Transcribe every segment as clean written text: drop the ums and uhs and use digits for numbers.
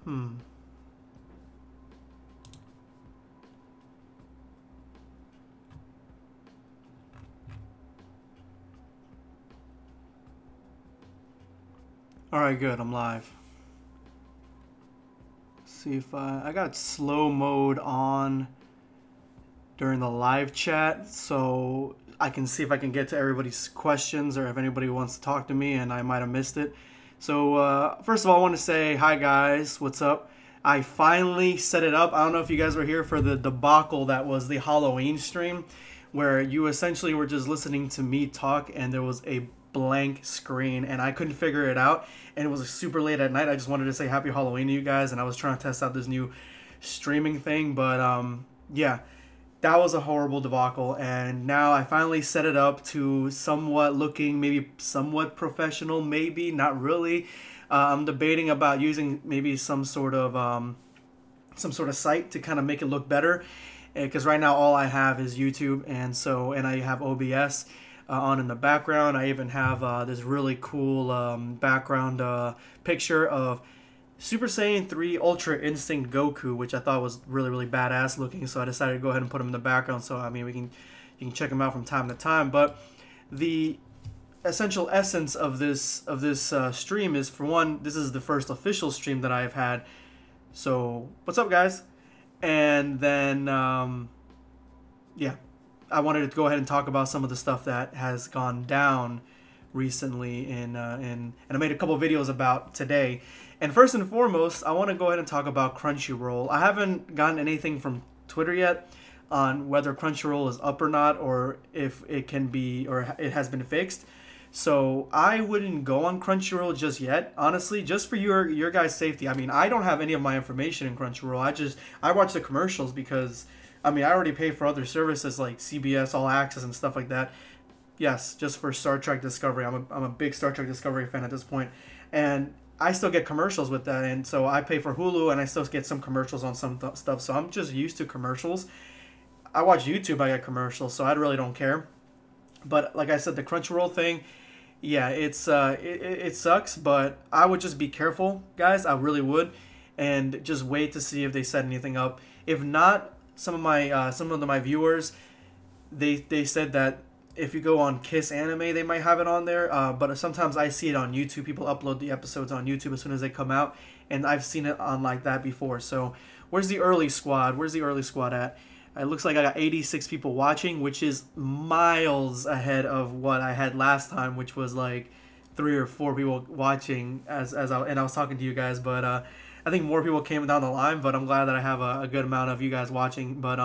Alright, good, I'm live. See if I got slow mode on during the live chat, so I can see if I can get to everybody's questions or if anybody wants to talk to me and I might have missed it. So first of all, I want to say hi guys, what's up? I finally set it up. I don't know if you guys were here for the debacle that was the Halloween stream, where you essentially were just listening to me talk and there was a blank screen and I couldn't figure it out, and it was super late at night. I just wanted to say happy Halloween to you guys, and I was trying to test out this new streaming thing, but yeah, that was a horrible debacle, and now I finally set it up to somewhat looking maybe somewhat professional, maybe not really. I'm debating about using maybe some sort of site to kind of make it look better, because right now all I have is YouTube, and I have OBS on in the background. I even have this really cool background picture of Super Saiyan 3 Ultra Instinct Goku, which I thought was really, really badass looking, so I decided to go ahead and put him in the background. So I mean, you can check him out from time to time. But the essential essence of this stream is, for one, this is the first official stream that I've had. So what's up, guys? And then yeah, I wanted to go ahead and talk about some of the stuff that has gone down recently, and I made a couple of videos about today. And first and foremost, I want to go ahead and talk about Crunchyroll. I haven't gotten anything from Twitter yet on whether Crunchyroll is up or not, or if it can be, or it has been fixed. So I wouldn't go on Crunchyroll just yet, honestly, just for your guys' safety. I mean, I don't have any of my information in Crunchyroll. I watch the commercials because, I mean, I already pay for other services like CBS All Access and stuff like that. Yes, just for Star Trek Discovery. I'm a big Star Trek Discovery fan at this point, and I still get commercials with that, and so I pay for Hulu, and I still get some commercials on some stuff. So I'm just used to commercials. I watch YouTube, I get commercials, so I really don't care. But like I said, the Crunchyroll thing, yeah, it sucks, but I would just be careful, guys. I really would, and just wait to see if they set anything up. If not, some of my viewers, they said that if you go on Kiss Anime, they might have it on there. But sometimes I see it on YouTube. People upload the episodes on YouTube as soon as they come out, and I've seen it on like that before. So where's the early squad? Where's the early squad at? It looks like I got 86 people watching, which is miles ahead of what I had last time, which was like 3 or 4 people watching I was talking to you guys. But I think more people came down the line, but I'm glad that I have a good amount of you guys watching. But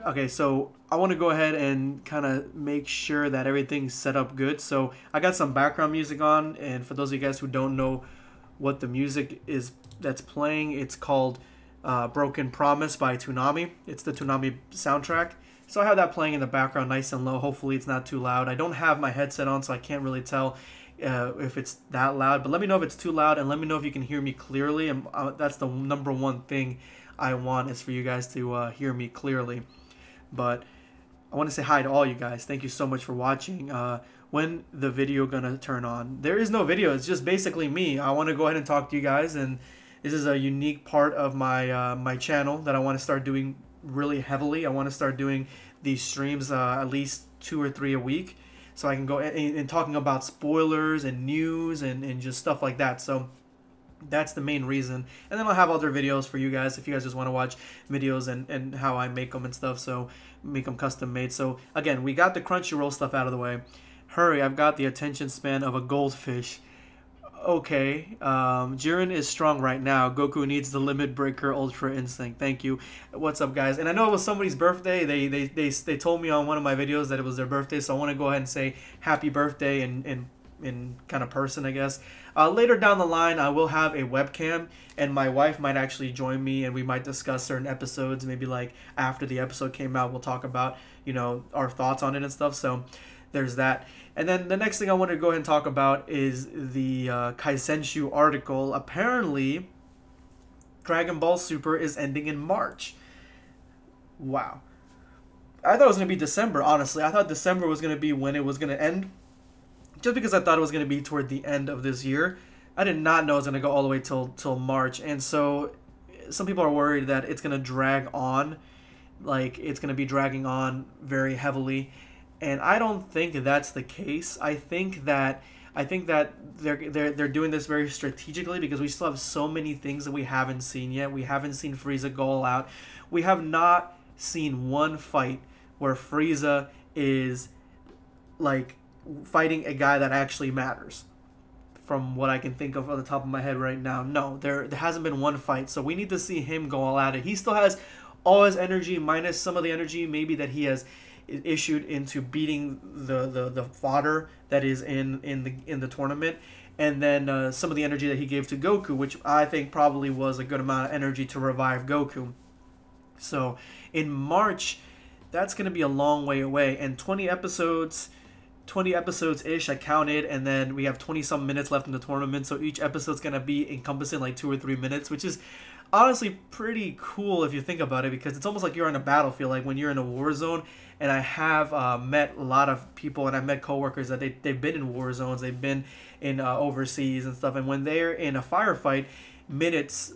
okay, so I want to go ahead and kind of make sure that everything's set up good. So I got some background music on, and for those of you guys who don't know what the music is that's playing, it's called Broken Promise by Toonami. It's the Toonami soundtrack. So I have that playing in the background nice and low. Hopefully it's not too loud. I don't have my headset on, so I can't really tell if it's that loud. But let me know if it's too loud, and let me know if you can hear me clearly. And that's the number one thing I want, is for you guys to hear me clearly. But I want to say hi to all you guys. Thank you so much for watching. When the video gonna turn on? There is no video. It's just basically me. I want to go ahead and talk to you guys, and this is a unique part of my my channel that I want to start doing really heavily. I want to start doing these streams at least 2 or 3 a week, so I can go and talking about spoilers and news and just stuff like that. So that's the main reason. And then I'll have other videos for you guys if you guys just want to watch videos and how I make them and stuff. So make them custom made. So again, we got the Crunchyroll stuff out of the way. Hurry, I've got the attention span of a goldfish. Okay, Jiren is strong right now. Goku needs the Limit Breaker Ultra Instinct. Thank you. What's up, guys? And I know it was somebody's birthday. They told me on one of my videos that it was their birthday, so I want to go ahead and say happy birthday in kind of person, I guess. Later down the line, I will have a webcam, and my wife might actually join me, and we might discuss certain episodes. Maybe like after the episode came out, we'll talk about, you know, our thoughts on it and stuff. So there's that. And then the next thing I want to go ahead and talk about is the Kaisenshu article. Apparently, Dragon Ball Super is ending in March. Wow. I thought it was going to be December, honestly. I thought December was going to be when it was going to end, just because I thought it was going to be toward the end of this year. I did not know it was gonna go all the way till March, and so some people are worried that it's gonna drag on, like it's gonna be dragging on very heavily, and I don't think that's the case. I think that they're doing this very strategically because we still have so many things that we haven't seen yet. We haven't seen Frieza go all out. We have not seen one fight where Frieza is like fighting a guy that actually matters. From what I can think of on the top of my head right now, no, there hasn't been one fight. So we need to see him go all at it. He still has all his energy minus some of the energy maybe that he has issued into beating the fodder that is in the tournament, and then some of the energy that he gave to Goku, which I think probably was a good amount of energy to revive Goku. So in March, that's going to be a long way away, and 20 episodes ish I counted, and then we have 20 some minutes left in the tournament, so each episode's gonna be encompassing like 2 or 3 minutes, which is honestly pretty cool if you think about it, because it's almost like you're on a battlefield, like when you're in a war zone. And I have met a lot of people, and I've met coworkers that they've been in war zones, they've been in overseas and stuff, and when they're in a firefight, minutes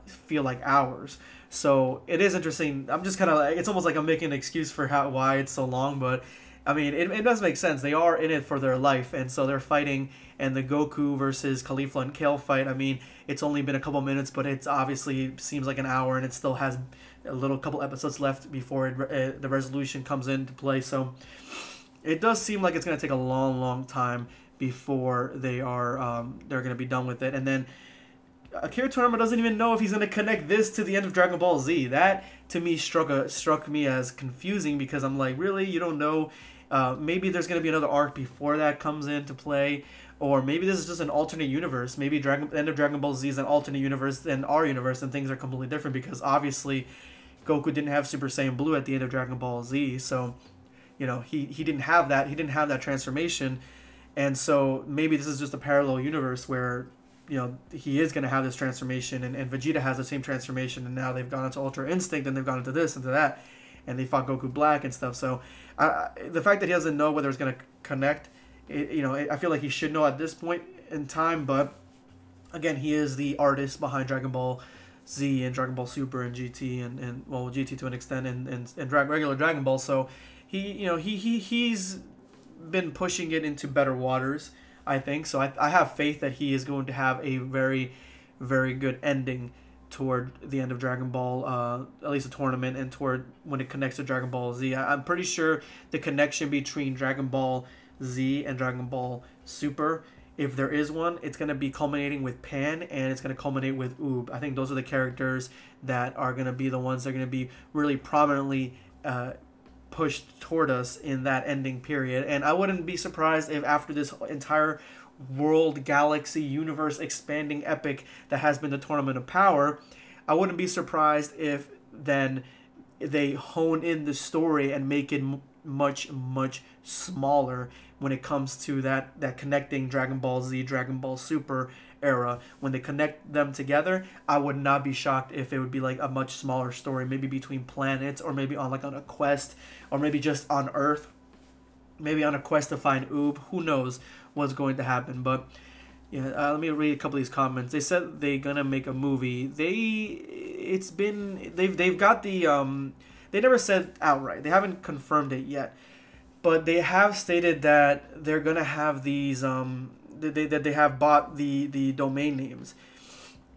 feel like hours. So it is interesting. I'm just kind of like, it's almost like I'm making an excuse for why it's so long, but I mean, it does make sense. They are in it for their life, and so they're fighting. And the Goku versus Caulifla and Kale fight, I mean, it's only been a couple minutes, but it's obviously seems like an hour, and it still has a little couple episodes left before the resolution comes into play. So it does seem like it's going to take a long, long time before they're going to be done with it. And then Akira Toriyama doesn't even know if he's going to connect this to the end of Dragon Ball Z. That to me struck me as confusing, because I'm like, really, you don't know? Maybe there's going to be another arc before that comes into play, or maybe this is just an alternate universe. Maybe the end of Dragon Ball Z is an alternate universe than our universe, and things are completely different, because obviously Goku didn't have Super Saiyan Blue at the end of Dragon Ball Z, so he didn't have that. He didn't have that transformation, and so maybe this is just a parallel universe where he is going to have this transformation, and Vegeta has the same transformation, and now they've gone into Ultra Instinct, and they've gone into this, into that, and they fought Goku Black and stuff. So the fact that he doesn't know whether it's going to connect, I feel like he should know at this point in time, but again, he is the artist behind Dragon Ball Z and Dragon Ball Super and GT and well, GT to an extent, and regular Dragon Ball. So he's been pushing it into better waters, I think. So I have faith that he is going to have a very, very good ending toward the end of Dragon Ball, at least a tournament, and toward when it connects to Dragon Ball Z. I'm pretty sure the connection between Dragon Ball Z and Dragon Ball Super, if there is one, it's going to be culminating with Pan, and it's going to culminate with Oob. I think those are the characters that are going to be the ones that are going to be really prominently pushed toward us in that ending period. And I wouldn't be surprised if after this entire world, galaxy, universe expanding epic that has been the Tournament of Power, I wouldn't be surprised if then they hone in the story and make it much, much smaller when it comes to that connecting Dragon Ball Z, Dragon Ball Super era. When they connect them together, I would not be shocked if it would be like a much smaller story, maybe between planets, or maybe on a quest, or maybe just on Earth, maybe on a quest to find Oob. Who knows what's going to happen? But yeah, let me read a couple of these comments. They said they're gonna make a movie. They've got the they never said outright. They haven't confirmed it yet, but they have stated that they're gonna have these that they have bought the domain names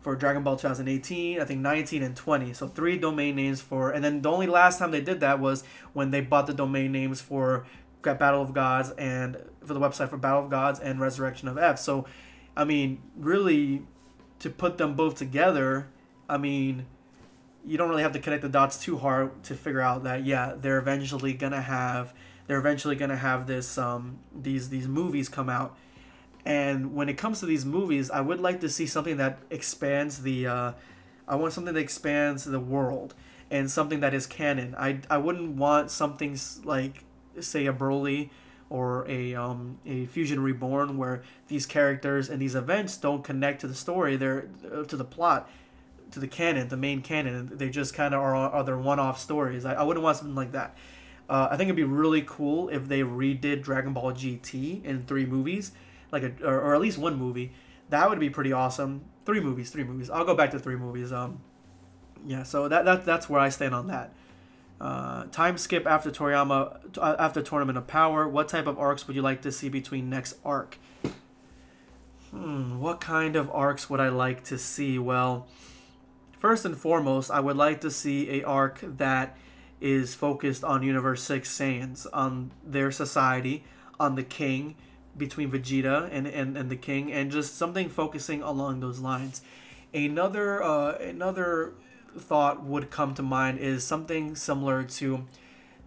for Dragon Ball 2018, I think 19 and 20. So 3 domain names for, and then the only last time they did that was when they bought the domain names for Battle of Gods, and for the website for Battle of Gods and Resurrection of F. So, I mean, really, to put them both together, I mean, you don't really have to connect the dots too hard to figure out that, yeah, they're eventually gonna have this these movies come out. And when it comes to these movies, I would like to see something that expands I want something that expands the world, and something that is canon. I wouldn't want something like, say, a Broly or a Fusion Reborn, where these characters and these events don't connect to the story, they're to the plot, to the canon, the main canon. They just kind of are their one-off stories. I wouldn't want something like that. I think it'd be really cool if they redid Dragon Ball GT in 3 movies, or at least one movie That would be pretty awesome. Three movies, three movies. I'll go back to three movies. Yeah. So that's where I stand on that. Time skip after Toriyama after Tournament of Power. What type of arcs would you like to see between next arc? What kind of arcs would I like to see? Well, first and foremost, I would like to see a arc that is focused on Universe 6 Saiyans, on their society, on the king, between Vegeta and the king, and just something focusing along those lines. Another thought would come to mind is something similar to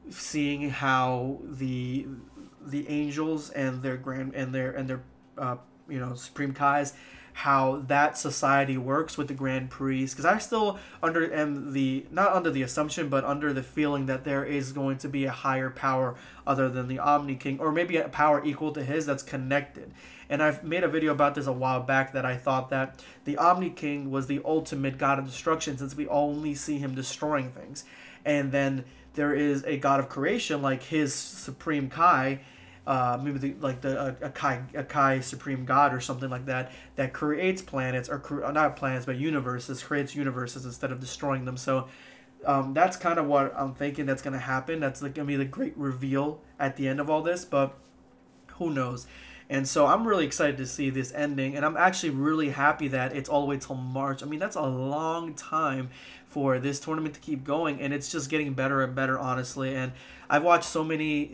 seeing how the angels and their Supreme Kais, how that society works with the Grand Prix. Because I still am not under the assumption, but under the feeling that there is going to be a higher power other than the Omni King, or maybe a power equal to his that's connected. And I've made a video about this a while back, that I thought that the Omni King was the ultimate god of destruction, since we only see him destroying things. And then there is a god of creation, like his Supreme Kai, maybe a Kai Supreme God or something like that, that creates planets, or not planets, but universes, creates universes instead of destroying them. So that's kind of what I'm thinking that's going to happen. That's going to be the great reveal at the end of all this, but who knows? And so I'm really excited to see this ending, and I'm actually really happy that it's all the way till March. I mean, that's a long time for this tournament to keep going, and it's just getting better and better, honestly. And I've watched so many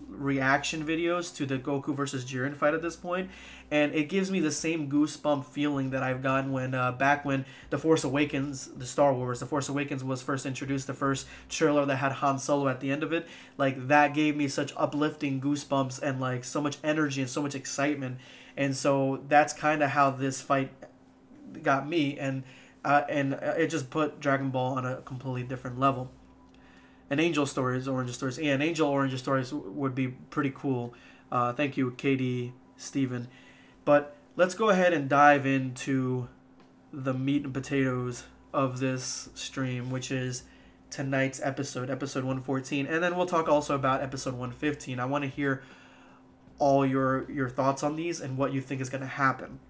reaction videos to the Goku versus Jiren fight at this point, and it gives me the same goosebump feeling that I've gotten when back when The Force Awakens, The Force Awakens was first introduced, the first trailer that had Han Solo at the end of it. Like, that gave me such uplifting goosebumps and like so much energy and so much excitement. And so that's kind of how this fight got me, and it just put Dragon Ball on a completely different level. And Angel Stories, Orange Stories. Yeah, and Angel Orange Stories would be pretty cool. Thank you, Katie, Steven. But let's go ahead and dive into the meat and potatoes of this stream, which is tonight's episode 114. And then we'll talk also about episode 115. I want to hear all your thoughts on these and what you think is going to happen.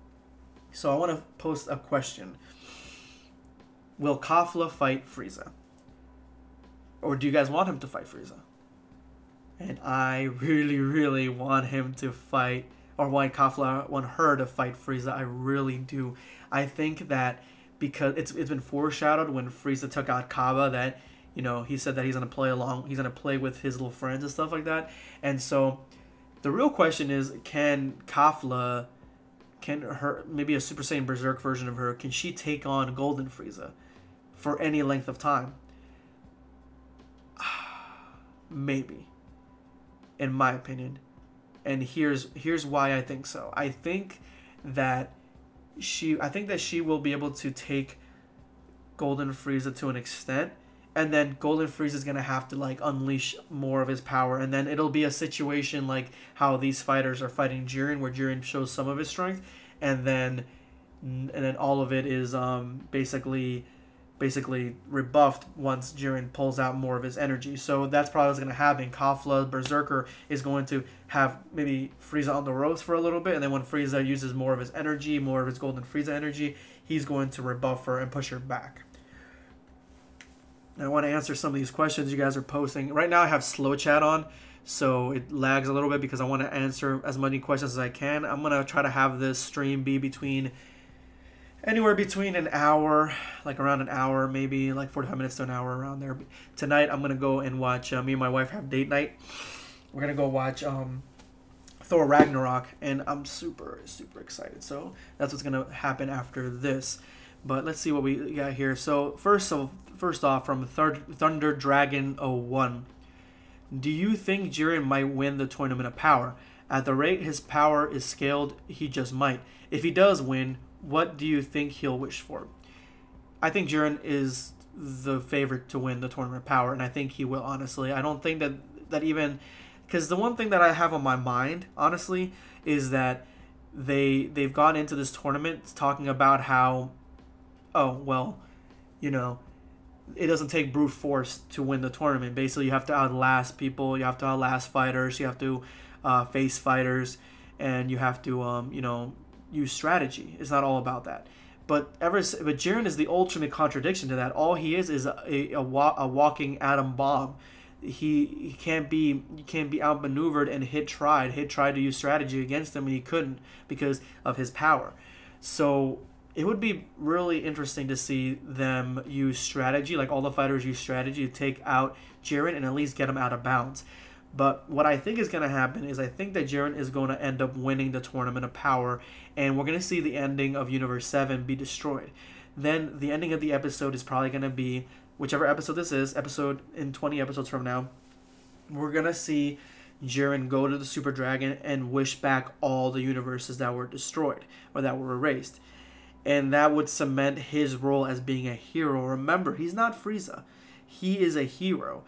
So I want to post a question. Will Kafla fight Frieza? Or do you guys want him to fight Frieza? And I really, really want him to fight, or want her to fight Frieza. I really do. I think that because it's been foreshadowed when Frieza took out Kaba, that, you know, he said that he's gonna play with his little friends and stuff like that. And so the real question is, can Kafla, maybe a Super Saiyan Berserk version of her, can she take on Golden Frieza for any length of time? Maybe, in my opinion. And here's why I think so. I think that she will be able to take Golden Frieza to an extent, and then Golden Frieza is gonna have to like unleash more of his power, and then it'll be a situation like how these fighters are fighting Jiren, where Jiren shows some of his strength, and then all of it is basically rebuffed once Jiren pulls out more of his energy. So that's probably what's going to happen. Kafla, Berserker, is going to have maybe Frieza on the ropes for a little bit, and then when Frieza uses more of his energy, more of his Golden Frieza energy, he's going to rebuff her and push her back. And I want to answer some of these questions you guys are posting. Right now I have slow chat on, so it lags a little bit because I want to answer as many questions as I can. I'm going to try to have this stream be anywhere between an hour, like around an hour, maybe like 45 minutes to an hour, around there. Tonight, I'm going to go and watch, me and my wife have date night. We're going to go watch Thor Ragnarok, and I'm super, super excited. So that's what's going to happen after this. But let's see what we got here. So first off, from Thunder Dragon 01. Do you think Jiren might win the Tournament of Power? At the rate his power is scaled, he just might. If he does win, what do you think he'll wish for? I think Jiren is the favorite to win the Tournament of Power, and I think he will, honestly. I don't think that even... Because the one thing that I have on my mind, honestly, is that they've gone into this tournament talking about how, oh, well, you know, it doesn't take brute force to win the tournament. Basically, you have to outlast people, you have to outlast fighters, you have to face fighters, and you have to, use strategy. It's not all about that. But Jiren is the ultimate contradiction to that. All he is a walking atom bomb. He can't be outmaneuvered and Hit tried to use strategy against him and he couldn't because of his power. So it would be really interesting to see them use strategy, like all the fighters use strategy to take out Jiren and at least get him out of bounds. But what I think is going to happen is I think that Jiren is going to end up winning the Tournament of Power, and we're going to see the ending of Universe 7 be destroyed. Then the ending of the episode is probably going to be, whichever episode this is, episode in 20 episodes from now, we're going to see Jiren go to the Super Dragon and wish back all the universes that were destroyed or that were erased. And that would cement his role as being a hero. Remember, he's not Frieza. He is a hero.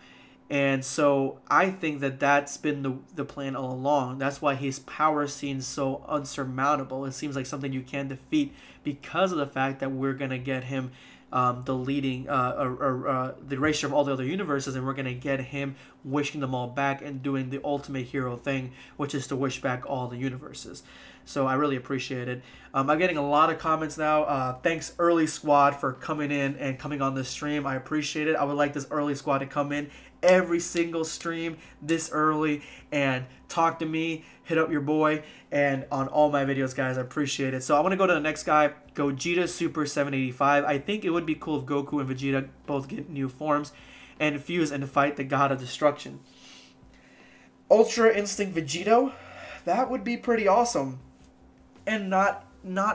And so I think that that's been the plan all along. That's why his power seems so unsurmountable. It seems like something you can't defeat because of the fact that we're going to get him deleting the erasure of all the other universes, and we're going to get him wishing them all back and doing the ultimate hero thing, which is to wish back all the universes. So I really appreciate it. I'm getting a lot of comments now. Thanks, Early Squad, for coming in and coming on this stream. I appreciate it. I would like this Early Squad to come in every single stream this early and talk to me, hit up your boy, and on all my videos, guys. I appreciate it. So I want to go to the next guy, Gogeta Super 785. I think it would be cool if Goku and Vegeta both get new forms and fuse and fight the God of Destruction. Ultra Instinct Vegito, that would be pretty awesome. And not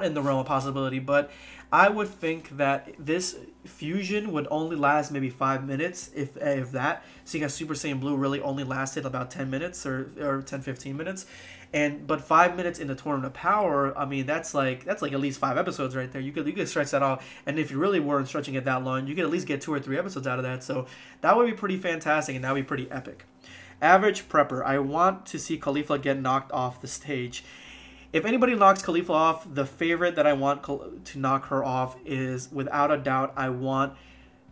in the realm of possibility, but I would think that this fusion would only last maybe 5 minutes, if that. Seeing as Super Saiyan Blue really only lasted about 10 minutes or 10-15 minutes. But 5 minutes in the Tournament of Power, I mean, that's like at least 5 episodes right there. You could stretch that off, and if you really weren't stretching it that long, you could at least get 2 or 3 episodes out of that. So that would be pretty fantastic, and that would be pretty epic. Average Prepper, I want to see Kafla get knocked off the stage. If anybody knocks Kafla off, the favorite that I want to knock her off is, without a doubt, I want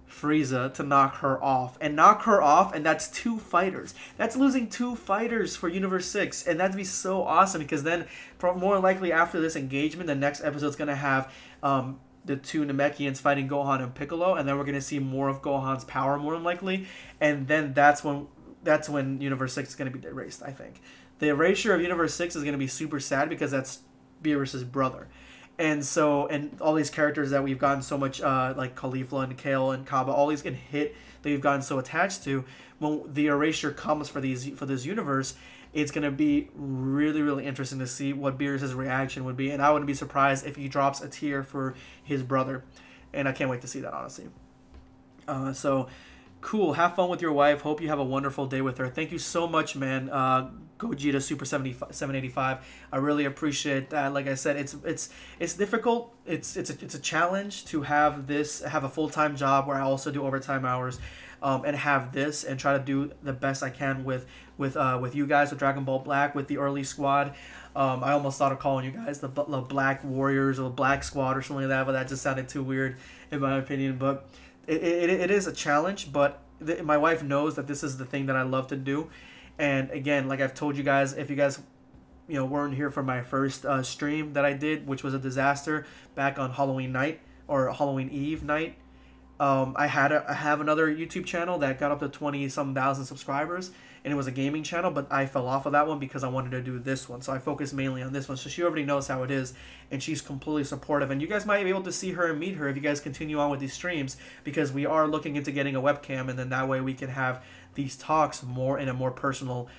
Frieza to knock her off. And that's 2 fighters. That's losing 2 fighters for Universe 6. And that'd be so awesome, because then, more likely after this engagement, the next episode's going to have the 2 Namekians fighting Gohan and Piccolo. And then we're going to see more of Gohan's power, more than likely. And then that's when Universe 6 is going to be erased, I think. The erasure of Universe 6 is going to be super sad because that's Beerus's brother. And all these characters that we've gotten so much, like Kafla and Kale and Kaba, all these get hit that we've gotten so attached to, when the erasure comes for this universe, it's going to be really, really interesting to see what Beerus's reaction would be. And I wouldn't be surprised if he drops a tear for his brother. And I can't wait to see that, honestly. So, cool. Have fun with your wife. Hope you have a wonderful day with her. Thank you so much, man. Gogeta Super 785. I really appreciate that. Like I said, it's difficult. It's a challenge to have a full-time job where I also do overtime hours, and have this and try to do the best I can with you guys, with Dragon Ball Black, with the Early Squad. I almost thought of calling you guys the Black Warriors or Black Squad or something like that, but that just sounded too weird in my opinion. But it is a challenge, but my wife knows that this is the thing that I love to do. And again, like I've told you guys, if you guys weren't here for my first stream that I did, which was a disaster back on Halloween night or Halloween Eve night, I have another YouTube channel that got up to 20-some thousand subscribers, and it was a gaming channel, but I fell off of that one because I wanted to do this one. So I focused mainly on this one. So she already knows how it is, and she's completely supportive. And you guys might be able to see her and meet her if you guys continue on with these streams, because we are looking into getting a webcam, and then that way we can have these talks more in a more personal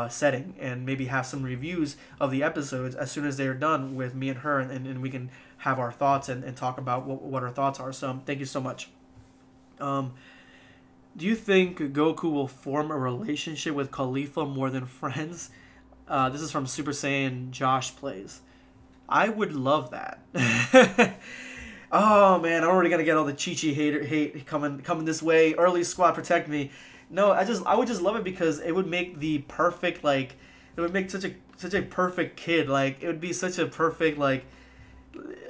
setting, and maybe have some reviews of the episodes as soon as they're done with me and her, and we can have our thoughts and talk about what our thoughts are. So thank you so much. Do you think Goku will form a relationship with Kafla more than friends? This is from Super Saiyan Josh Plays. I would love that. Oh man, I'm already gonna get all the Chi-Chi hate coming this way. Early Squad, protect me. No, I would just love it, because it would make the perfect, like, it would make such a perfect kid. Like, it would be such a perfect, like,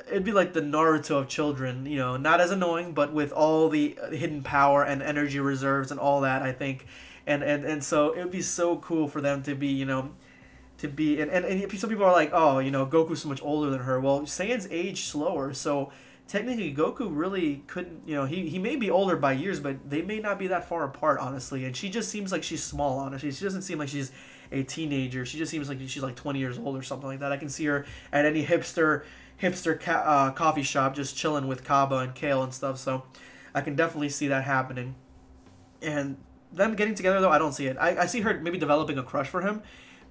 it'd be like the Naruto of children, not as annoying, but with all the hidden power and energy reserves and all that, I think. And so it would be so cool for them to be, to to be, and some people are like, oh, you know, Goku's so much older than her. Well, Saiyans age slower, so technically Goku really couldn't, you know, he may be older by years, but they may not be that far apart, honestly. And she just seems like she's small, honestly. She doesn't seem like she's a teenager. She just seems like she's like 20 years old or something like that. I can see her at any coffee shop just chilling with Kaba and Kale and stuff, so I can definitely see that happening. And them getting together, though, I don't see it. I see her maybe developing a crush for him,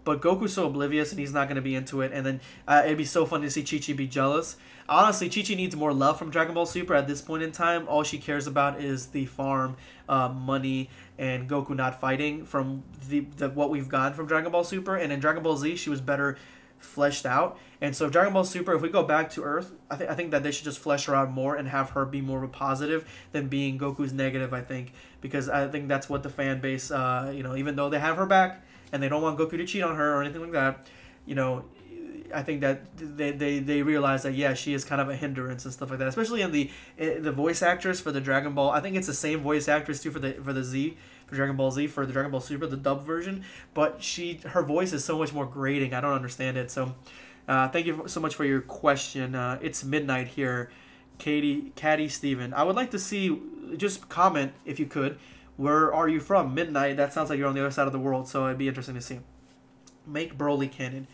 but Goku's so oblivious and he's not going to be into it. And then it'd be so fun to see Chi-Chi be jealous. Honestly, Chi-Chi needs more love from Dragon Ball Super at this point in time. All she cares about is the farm, money, and Goku not fighting from the what we've gotten from Dragon Ball Super. And in Dragon Ball Z, she was better fleshed out. And so Dragon Ball Super, if we go back to Earth, I think that they should just flesh her out more and have her be more of a positive than being Goku's negative, I think. Because I think that's what the fan base, you know, even though they have her back and they don't want Goku to cheat on her or anything like that, you know, I think that they realize that, yeah, she is kind of a hindrance and stuff like that. Especially in the voice actress for the Dragon Ball. I think it's the same voice actress too for the Z, for Dragon Ball Z, for the Dragon Ball Super, the dub version. But her voice is so much more grating. I don't understand it. So thank you so much for your question. It's midnight here. Caddy Steven. I would like to see, just comment if you could. Where are you from? Midnight. That sounds like you're on the other side of the world, so it'd be interesting to see. Make Broly canon.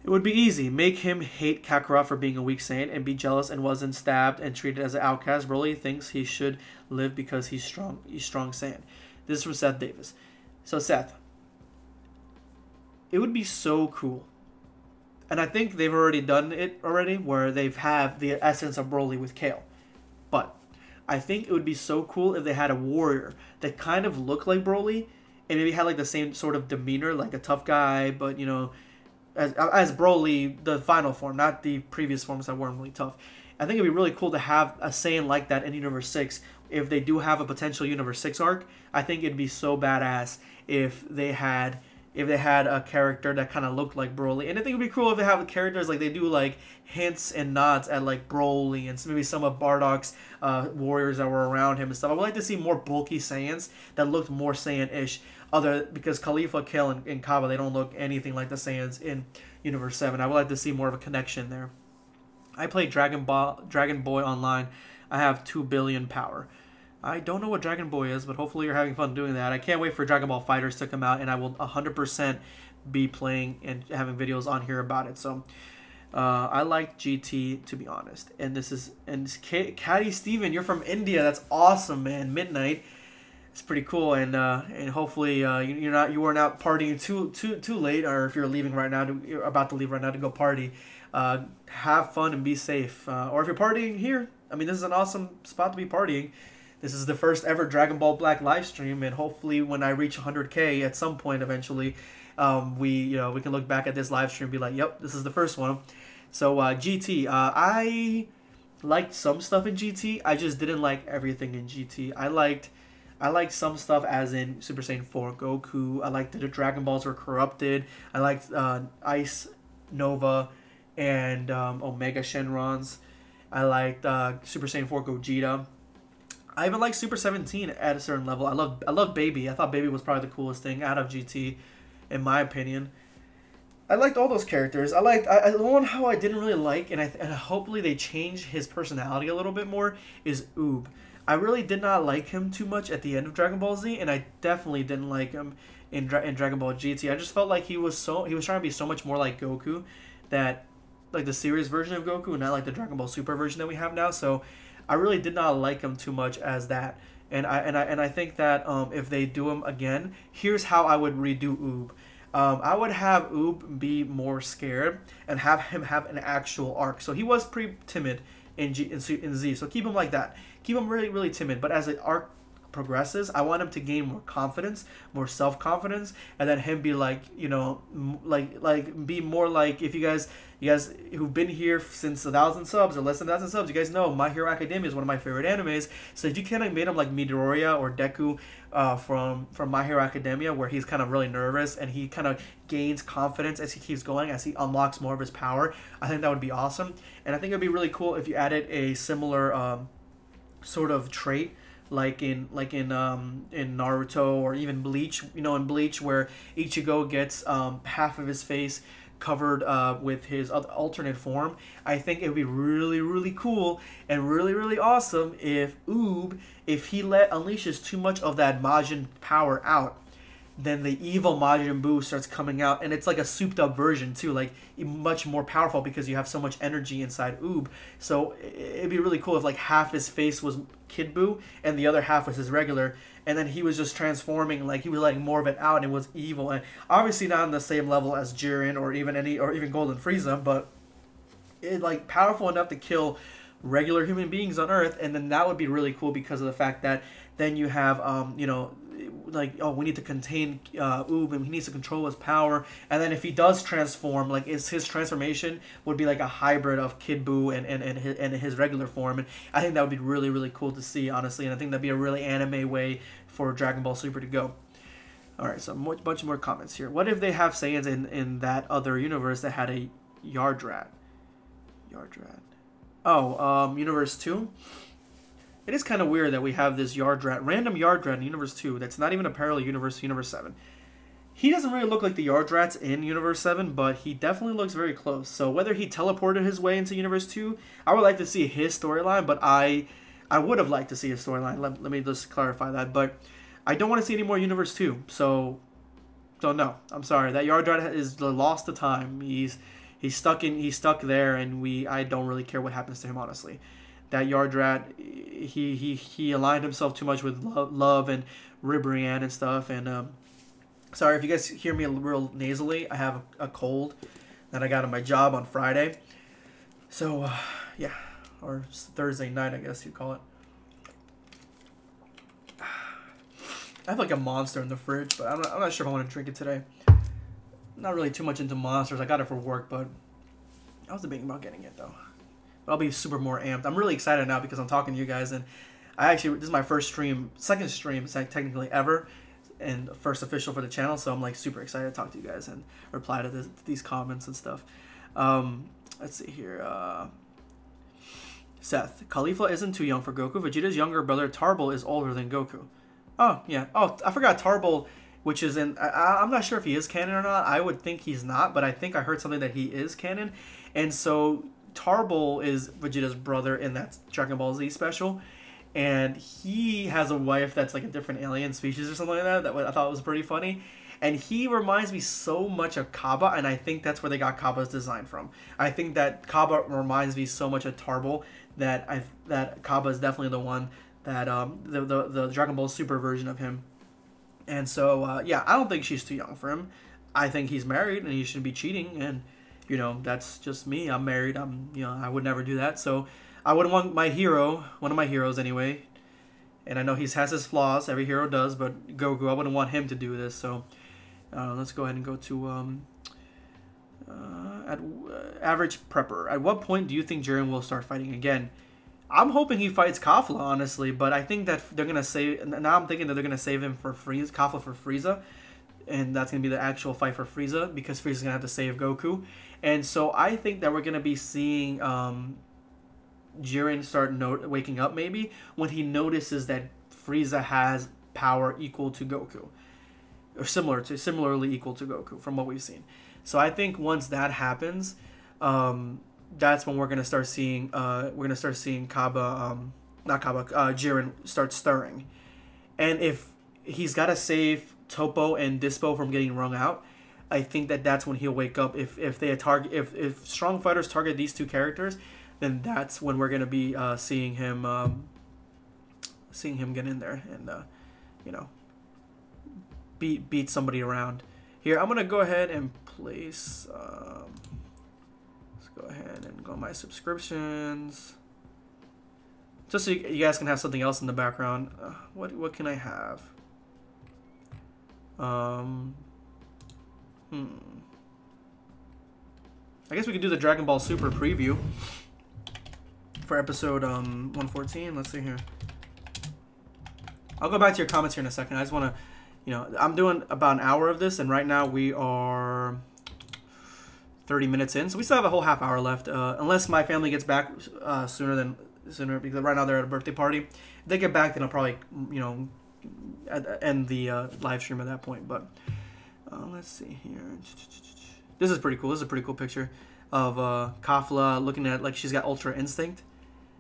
It would be easy. Make him hate Kakarot for being a weak Saiyan and be jealous and wasn't stabbed and treated as an outcast. Broly thinks he should live because he's strong. He's strong Saiyan. This is from Seth Davis. So Seth, it would be so cool. And I think they've already done it already, where they've have the essence of Broly with Kale. But I think it would be so cool if they had a warrior that kind of looked like Broly and maybe had like the same sort of demeanor, like a tough guy, but you know, as Broly, the final form, not the previous forms that weren't really tough. I think it'd be really cool to have a Saiyan like that in Universe 6. If they do have a potential Universe 6 arc, I think it'd be so badass if they had a character that kind of looked like Broly. And I think it'd be cool if they have characters like they do like hints and nods at like Broly and maybe some of Bardock's warriors that were around him and stuff. I would like to see more bulky Saiyans that looked more Saiyan-ish. Because Khalifa, Kale, and Kaba, they don't look anything like the Saiyans in Universe 7. I would like to see more of a connection there. I play Dragon Boy Online. I have 2 billion power. I don't know what Dragon Boy is, but hopefully you're having fun doing that. I can't wait for Dragon Ball FighterZ to come out, and I will 100% be playing and having videos on here about it. So I like GT, to be honest. And Caddy Steven, you're from India. That's awesome, man. Midnight. It's pretty cool, and hopefully you weren't out partying too late, or if you're leaving right now, you're about to leave right now to go party. Have fun and be safe. Or if you're partying here, I mean, this is an awesome spot to be partying. This is the first ever Dragon Ball Black live stream, and hopefully when I reach 100K at some point eventually, we can look back at this live stream and be like, yep, this is the first one. So GT, I liked some stuff in GT. I just didn't like everything in GT. I liked some stuff, as in Super Saiyan 4 Goku. I liked that the Dragon Balls were corrupted. I liked Ice Nova and Omega Shenrons. I liked Super Saiyan 4 Gogeta. I even liked Super 17 at a certain level. I love Baby. I thought Baby was probably the coolest thing out of GT, in my opinion. I liked all those characters. The one how I didn't really like, and hopefully they change his personality a little bit more, is Oob. I really did not like him too much at the end of Dragon Ball Z, and I definitely didn't like him in Dragon Ball GT. I just felt like he was trying to be so much more like Goku, that like the series version of Goku, and not like the Dragon Ball Super version that we have now. So I really did not like him too much as that. And I think that if they do him again, here's how I would redo Oob. I would have Oob be more scared and have him have an actual arc. So he was pretty timid in Z, so keep him like that. Keep him really, really timid. But as the arc progresses, I want him to gain more confidence, more self-confidence, and then him be like, like be more like, if you guys who've been here since 1,000 subs or less than 1,000 subs, you guys know My Hero Academia is one of my favorite animes. So if you kind of made him like Midoriya or Deku from My Hero Academia, where he's kind of really nervous and he kind of gains confidence as he keeps going, as he unlocks more of his power, I think that would be awesome. And I think it would be really cool if you added a similar sort of trait in Naruto or even Bleach. You know, in Bleach where Ichigo gets half of his face covered with his alternate form. I think it would be really, really cool and really, really awesome if if he unleashes too much of that Majin power out, then the evil Majin Buu starts coming out, and it's like a souped up version too, like much more powerful because you have so much energy inside Oob. So it'd be really cool if like half his face was Kid Buu and the other half was his regular, and then he was just transforming, like he was letting more of it out, and it was evil, and obviously not on the same level as Jiren or even Golden Frieza, but it like powerful enough to kill regular human beings on Earth, and then that would be really cool because of the fact that then you have like, oh, we need to contain Oob, and he needs to control his power. And then if he does transform, like his transformation would be like a hybrid of Kid Buu and his regular form. And I think that would be really, really cool to see, honestly. And I think that'd be a really anime way for Dragon Ball Super to go. All right, so a bunch more comments here. What if they have Saiyans in that other universe that had a Yardrat? Oh, Universe 2? It is kind of weird that we have this random Yardrat in Universe 2 that's not even a parallel universe to Universe 7. He doesn't really look like the Yardrats in Universe 7, but he definitely looks very close. So whether he teleported his way into Universe 2, I would like to see his storyline, but I would have liked to see his storyline. Let me just clarify that. But I don't want to see any more Universe 2, so no. I'm sorry. That Yardrat is lost to time. He's stuck there, and I don't really care what happens to him, honestly. That Yardrat, he aligned himself too much with love and Ribrianne and stuff. And sorry if you guys hear me real nasally. I have a cold that I got on my job on Friday. So yeah, or Thursday night, I guess you'd call it. I have like a Monster in the fridge, but I'm not sure if I want to drink it today. Not really too much into Monsters. I got it for work, but I was debating about getting it though. I'll be super more amped. I'm really excited now because I'm talking to you guys, and this is my second stream technically ever, and first official for the channel, so I'm like super excited to talk to you guys and reply to these comments and stuff. Let's see here. Seth, Caulifla isn't too young for Goku. Vegeta's younger brother Tarbal is older than Goku. Oh, yeah. Oh, I forgot Tarbal, which is in... I'm not sure if he is canon or not. I would think he's not, but I think I heard something that he is canon. And so Tarbal is Vegeta's brother in that Dragon Ball Z special, and he has a wife that's like a different alien species or something like that I thought was pretty funny. And he reminds me so much of Kaba, and I think that's where they got Kaba's design from. I think that Kaba reminds me so much of Tarbal that Kaba is definitely the one that the Dragon Ball Super version of him. And so yeah, I don't think she's too young for him. I think he's married and he shouldn't be cheating, and you know, that's just me. I'm married. I would never do that. So I wouldn't want my hero, one of my heroes anyway, and I know he has his flaws. Every hero does, but Goku, I wouldn't want him to do this. So let's go ahead and go to average prepper. At what point do you think Jiren will start fighting again? I'm hoping he fights Kafla, honestly, but I think that they're gonna save. Now I'm thinking that they're gonna save him for Kafla for Frieza, and that's gonna be the actual fight for Frieza because Frieza's gonna have to save Goku. And so I think that we're going to be seeing Jiren start waking up maybe when he notices that Frieza has power equal to Goku. Or similarly equal to Goku from what we've seen. So I think once that happens, that's when we're going to start seeing Jiren start stirring. And if he's got to save Toppo and Dispo from getting wrung out, I think that that's when he'll wake up. If strong fighters target these two characters, then that's when we're gonna be seeing him get in there and beat somebody around. Here, I'm gonna go ahead and place. Let's go ahead and go my subscriptions, just so you guys can have something else in the background. What can I have? I guess we could do the Dragon Ball Super preview for episode 114. Let's see here. I'll go back to your comments here in a second. I just want to, I'm doing about an hour of this, and right now we are 30 minutes in, so we still have a whole half hour left, unless my family gets back sooner than sooner because right now they're at a birthday party. If they get back, then I'll probably, you know, end the live stream at that point. But let's see here. This is pretty cool. This is a pretty cool picture of Kafla looking at like she's got Ultra Instinct.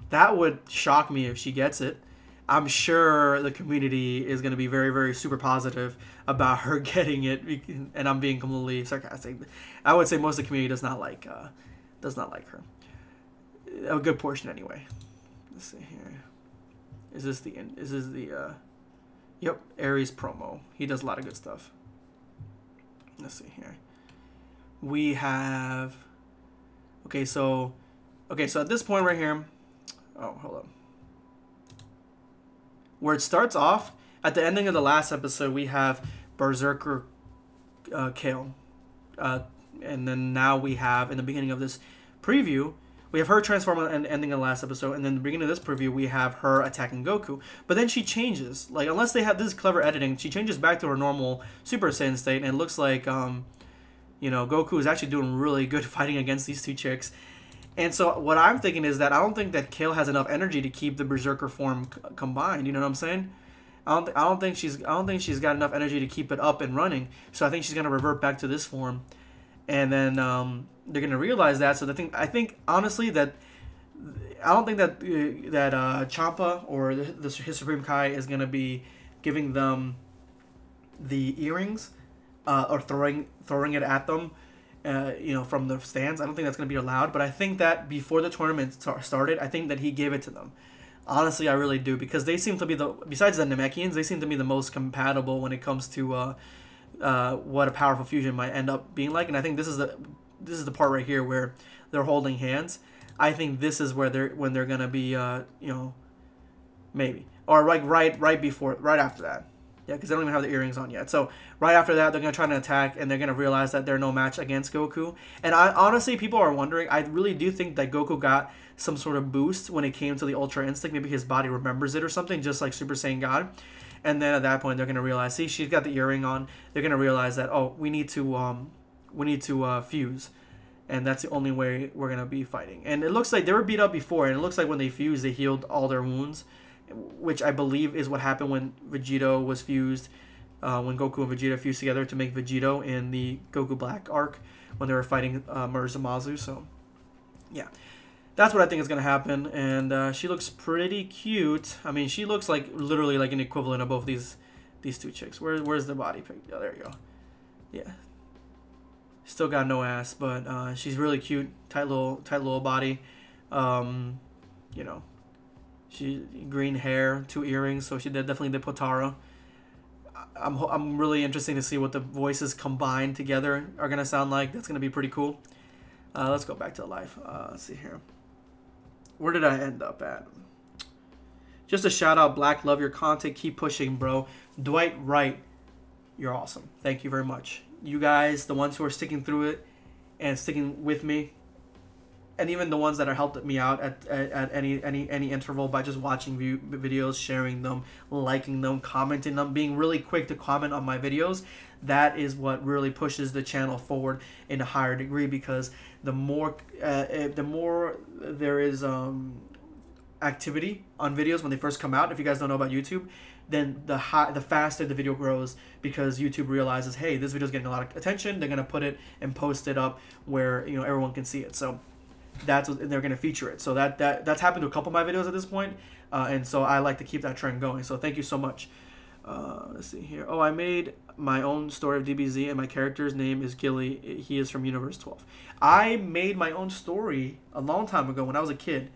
That would shock me if she gets it. I'm sure the community is going to be very, very super positive about her getting it, and I'm being completely sarcastic. I would say most of the community does not like her. A good portion, anyway. Let's see here. Is this the? Yep, Ares promo. He does a lot of good stuff. Let's see here. We have. Okay, so at this point right here. Oh, hold on. Where it starts off, at the ending of the last episode, we have Berserker Kale. And then now we have, in the beginning of this preview, we have her transform at the ending of the last episode. And then the beginning of this preview, we have her attacking Goku. But then she changes. Like, unless they have this clever editing, she changes back to her normal Super Saiyan state. And it looks like, you know, Goku is actually doing really good fighting against these two chicks. And so what I'm thinking is that I don't think that Kale has enough energy to keep the Berserker form combined. You know what I'm saying? I don't think she's got enough energy to keep it up and running. So I think she's gonna revert back to this form, and then they're gonna realize that. So I think honestly that I don't think that Champa or his Supreme Kai is gonna be giving them the earrings or throwing it at them. You know, from the stands. I don't think that's going to be allowed, but I think that before the tournament started, I think that he gave it to them. Honestly, I really do, because they seem to be besides the Namekians, they seem to be the most compatible when it comes to what a powerful fusion might end up being like. And I think this is the part right here where they're holding hands. I think this is where they're going to be, you know, maybe, or like right after that. Yeah, because they don't even have the earrings on yet. So right after that, they're going to try to attack, and they're going to realize that they're no match against Goku. And honestly, people are wondering, I really do think that Goku got some sort of boost when it came to the Ultra Instinct. Maybe his body remembers it or something, just like Super Saiyan God. And then at that point, they're going to realize, see, she's got the earring on. They're going to realize that, oh, we need to fuse. And that's the only way we're going to be fighting. And it looks like they were beat up before, and it looks like when they fused, they healed all their wounds, which I believe is what happened when Vegeta was fused, when Goku and Vegeta fused together to make Vegito in the Goku Black arc when they were fighting Murasamazu. So, yeah, that's what I think is going to happen. And she looks pretty cute. I mean, she looks like literally like an equivalent of both these two chicks. Where's the body pic? Oh, there you go. Yeah. Still got no ass, but she's really cute. Tight little body. You know. She green hair, 2 earrings, so she definitely did Potara. I'm really interested to see what the voices combined together are gonna sound like. That's gonna be pretty cool. Let's go back to the live. Let's see here. Where did I end up at? Just a shout out, Black. Love your content. Keep pushing, bro. Dwight Wright, you're awesome. Thank you very much. You guys, the ones who are sticking through it and sticking with me. And even the ones that are helped me out at any interval by just watching videos, sharing them, liking them, commenting them, being really quick to comment on my videos, that is what really pushes the channel forward in a higher degree, because the more there is activity on videos when they first come out, if you guys don't know about YouTube, then the faster the video grows, because YouTube realizes, hey, this video is getting a lot of attention, they're going to put it and post it up where, you know, everyone can see it. So that's what they're going to feature it. So that's happened to a couple of my videos at this point, and so I like to keep that trend going. So thank you so much. Let's see here. Oh, I made my own story of DBZ, and my character's name is Gilly. He is from Universe 12. I made my own story a long time ago when I was a kid.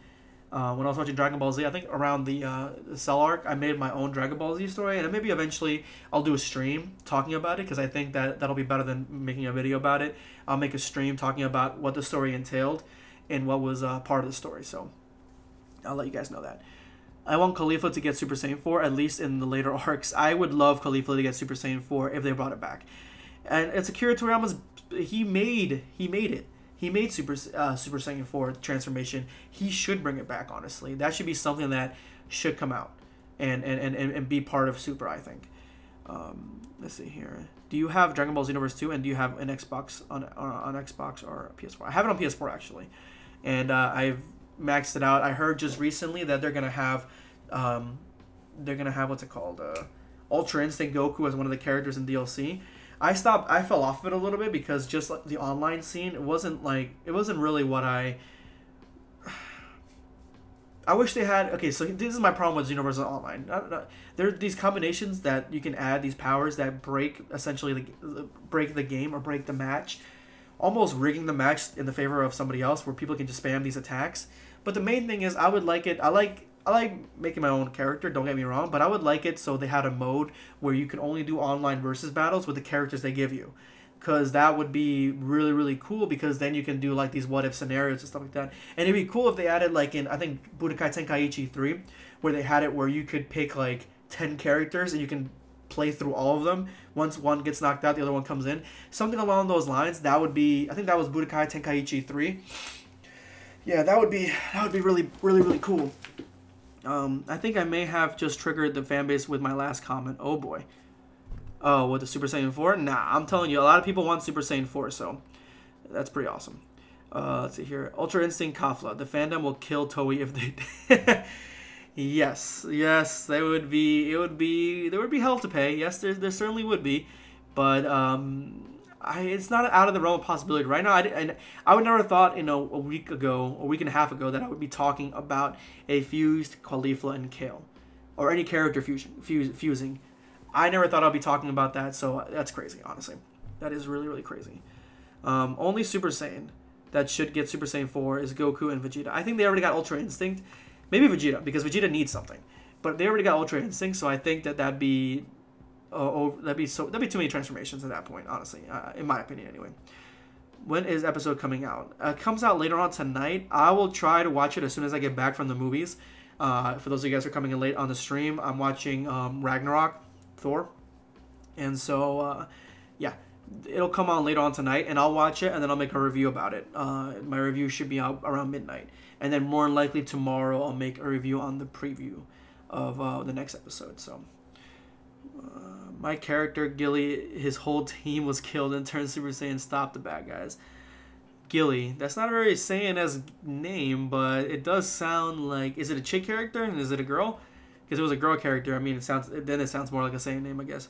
When I was watching Dragon Ball Z, I think around the Cell arc, I made my own Dragon Ball Z story, and maybe eventually I'll do a stream talking about it, because I think that'll be better than making a video about it. I'll make a stream talking about what the story entailed and what was part of the story. So I'll let you guys know that. I want Khalifa to get Super Saiyan 4, at least in the later arcs. I would love Khalifa to get Super Saiyan 4 if they brought it back. And it's Akira Toriyama's, he made it. He made Super Saiyan 4 transformation. He should bring it back, honestly. That should be something that should come out and be part of Super, I think. Let's see here. Do you have Dragon Ball Z Universe 2, and do you have an Xbox on Xbox or PS4? I have it on PS4, actually. And I've maxed it out. I heard just recently that they're gonna have what's it called, Ultra Instinct Goku as one of the characters in DLC. I fell off of it a little bit because just like the online scene, it wasn't really what I wish they had. Okay, so this is my problem with Xenoverse Online. There are these combinations that you can add, these powers that essentially break the game or break the match, almost rigging the match in the favor of somebody else, where people can just spam these attacks. But the main thing is, I would like it. I like making my own character. Don't get me wrong, but I would like it so they had a mode where you can only do online versus battles with the characters they give you. Because that would be really, really cool, because then you can do like these what if scenarios and stuff like that. And it'd be cool if they added, like in, I think, Budokai Tenkaichi 3, where they had it where you could pick like 10 characters and you can play through all of them. Once one gets knocked out, the other one comes in. Something along those lines. That would be, I think that was Budokai Tenkaichi 3. Yeah, that would be really, really, really cool. I think I may have just triggered the fan base with my last comment. Oh boy. Oh, with the Super Saiyan 4? Nah, I'm telling you, a lot of people want Super Saiyan 4, so that's pretty awesome. Let's see here. Ultra Instinct Kafla. The fandom will kill Toei if they did. Yes, there would be hell to pay. Yes, there certainly would be. But it's not out of the realm of possibility. Right now, I would never have thought, a week and a half ago, that I would be talking about a fused Caulifla and Kale. Or any character fusing. I never thought I'd be talking about that, so that's crazy, honestly. That is really, really crazy. Only Super Saiyan that should get Super Saiyan 4 is Goku and Vegeta. I think they already got Ultra Instinct. Maybe Vegeta, because Vegeta needs something. But they already got Ultra Instinct, so I think that'd be too many transformations at that point, honestly, in my opinion, anyway. When is episode coming out? It comes out later on tonight. I will try to watch it as soon as I get back from the movies. For those of you guys who are coming in late on the stream, I'm watching Ragnarok, Thor, and so yeah, it'll come on later on tonight, and I'll watch it, and then I'll make a review about it. My review should be out around midnight, and then more than likely tomorrow I'll make a review on the preview of the next episode. So my character Gilly, his whole team was killed and turned Super Saiyan. Stop the bad guys. Gilly, that's not a very Saiyan-esque name, but it does sound like, is it a chick character and is it a girl? Because it was a girl character. I mean, it sounds more like a Saiyan name, I guess.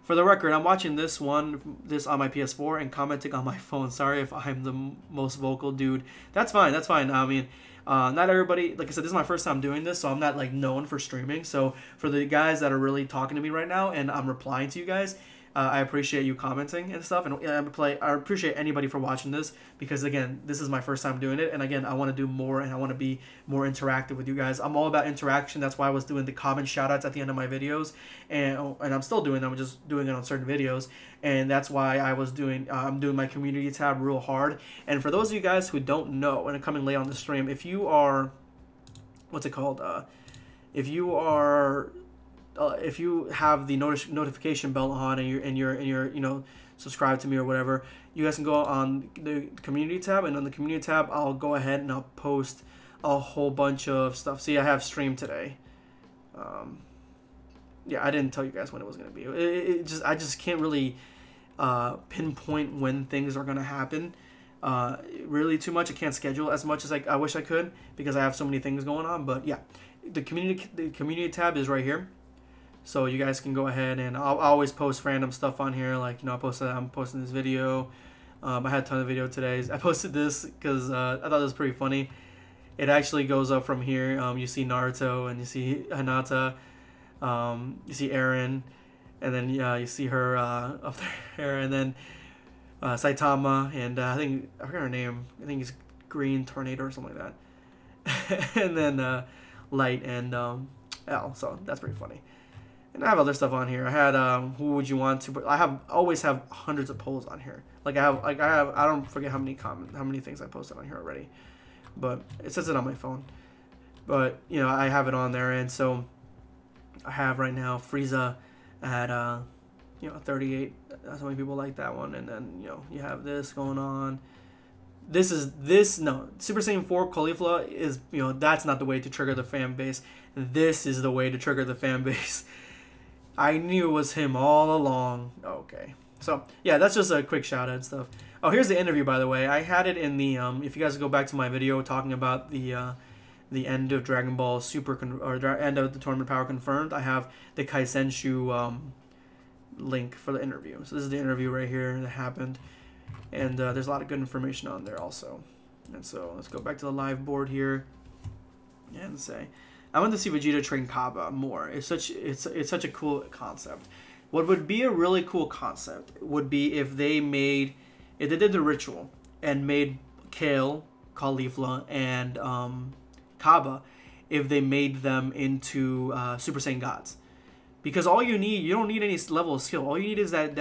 For the record, I'm watching this on my PS4 and commenting on my phone. Sorry if I'm the most vocal dude. That's fine. I mean, not everybody, like I said, this is my first time doing this, so I'm not like known for streaming. So for the guys that are really talking to me right now and I'm replying to you guys, I appreciate you commenting and stuff, and I appreciate anybody for watching this, because again, this is my first time doing it, and again, I want to do more, and I want to be more interactive with you guys. I'm all about interaction. That's why I was doing the comment shoutouts at the end of my videos, and I'm still doing them. I'm just doing it on certain videos, and that's why I'm doing my community tab real hard. And for those of you guys who don't know and are coming late on the stream, if you are, if you have the notification bell on and you're subscribed to me or whatever, you guys can go on the community tab, and on the community tab I'll go ahead and I'll post a whole bunch of stuff. See, I have stream today. Yeah, I didn't tell you guys when it was gonna be. I just can't really pinpoint when things are gonna happen. Really too much. I can't schedule as much as I wish I could, because I have so many things going on. But yeah, the community tab is right here. So you guys can go ahead, and I'll always post random stuff on here. Like, I'm posting this video. I had a ton of video today. I posted this because I thought it was pretty funny. It actually goes up from here. You see Naruto, and you see Hinata. You see Eren, and then you see her up there, and then Saitama, and I forgot her name. I think it's Green Tornado or something like that. And then Light and L. So that's pretty funny. And I have other stuff on here. I had who would you want to? But I always have hundreds of polls on here. I don't forget how many things I posted on here already, but it says it on my phone. But I have it on there, and so I have right now Frieza at 38. So many people like that one, and then you have this going on. Super Saiyan 4 Caulifla is that's not the way to trigger the fan base. This is the way to trigger the fan base. I knew it was him all along. Okay. So yeah, that's just a quick shout out and stuff. Oh, here's the interview, by the way. I had it in the if you guys go back to my video talking about the end of Dragon Ball Super end of the tournament power confirmed, I have the Kaisenshu link for the interview. So this is the interview right here that happened, and there's a lot of good information on there also. And so let's go back to the live board here and say, I want to see Vegeta train Kaba more. It's such a cool concept. What would be a really cool concept would be if they did the ritual and made Kale, Caulifla, and Kaba, if they made them into Super Saiyan gods. Because all you don't need any level of skill. All you need is that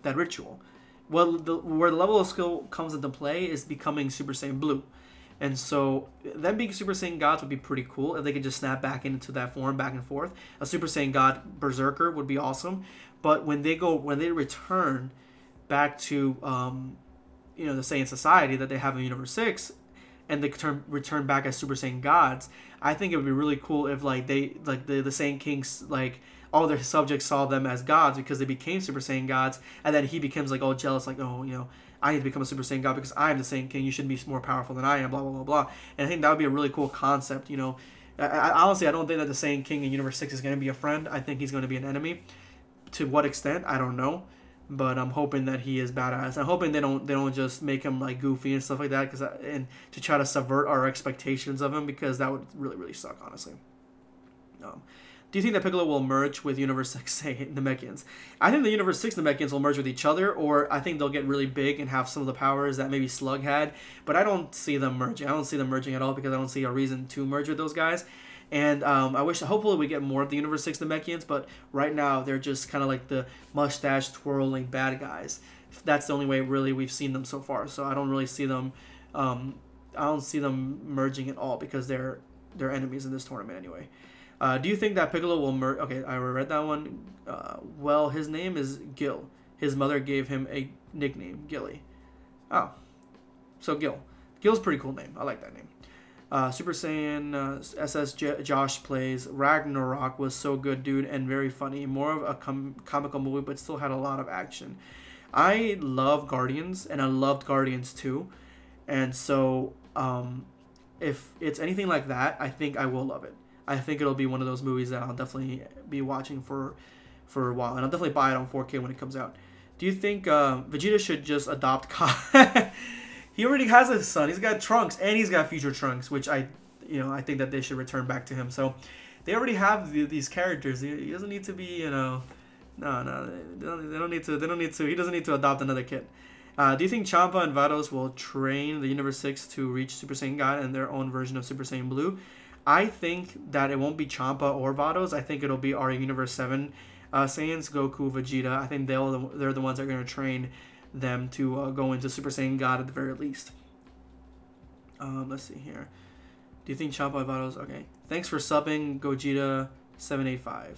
ritual. Well, where the level of skill comes into play is becoming Super Saiyan Blue. And so them being Super Saiyan gods would be pretty cool if they could just snap back into that form back and forth. A Super Saiyan God Berserker would be awesome. But when they return back to the Saiyan society that they have in Universe 6, and they return back as Super Saiyan gods, I think it would be really cool if the Saiyan Kings, like, all their subjects saw them as gods because they became Super Saiyan gods, and then he becomes like all jealous, like, oh, I need to become a Super Saiyan God because I'm the Saiyan King. You should be more powerful than I am, blah, blah, blah, blah. And I think that would be a really cool concept, honestly, I don't think that the Saiyan King in Universe 6 is going to be a friend. I think he's going to be an enemy. To what extent, I don't know. But I'm hoping that he is badass. I'm hoping they don't just make him like goofy and stuff like that, and to try to subvert our expectations of him, because that would really, really suck, honestly. Do you think that Piccolo will merge with Universe 6 Namekians? I think the Universe 6 Namekians will merge with each other, or I think they'll get really big and have some of the powers that maybe Slug had, but I don't see them merging. I don't see them merging at all because I don't see a reason to merge with those guys. And hopefully we get more of the Universe 6 Namekians, but right now they're just kind of like the mustache twirling bad guys. That's the only way really we've seen them so far. So I don't really see them. I don't see them merging at all because they're enemies in this tournament anyway. Do you think that Piccolo will merge? Okay, I read that one. Well, his name is Gil. His mother gave him a nickname, Gilly. Oh, so Gil. Gil's a pretty cool name. I like that name. Super Saiyan SS Josh plays Ragnarok was so good, dude, and very funny. More of a comical movie, but still had a lot of action. I love Guardians, and I loved Guardians 2. And so if it's anything like that, I think I will love it. I think it'll be one of those movies that I'll definitely be watching for a while. And I'll definitely buy it on 4K when it comes out. Do you think Vegeta should just adopt Kai? He already has a son. He's got Trunks, and he's got future Trunks, which I think that they should return back to him. So they already have these characters. He doesn't need to be, no, they don't need to. He doesn't need to adopt another kid. Do you think Champa and Vados will train the Universe 6 to reach Super Saiyan God and their own version of Super Saiyan Blue? I think that it won't be Champa or Vados. I think it'll be our Universe 7 Saiyans, Goku, Vegeta. I think they're the ones that are going to train them to go into Super Saiyan God at the very least. Let's see here. Do you think Champa and Vados? Okay. Thanks for subbing, Gogeta785.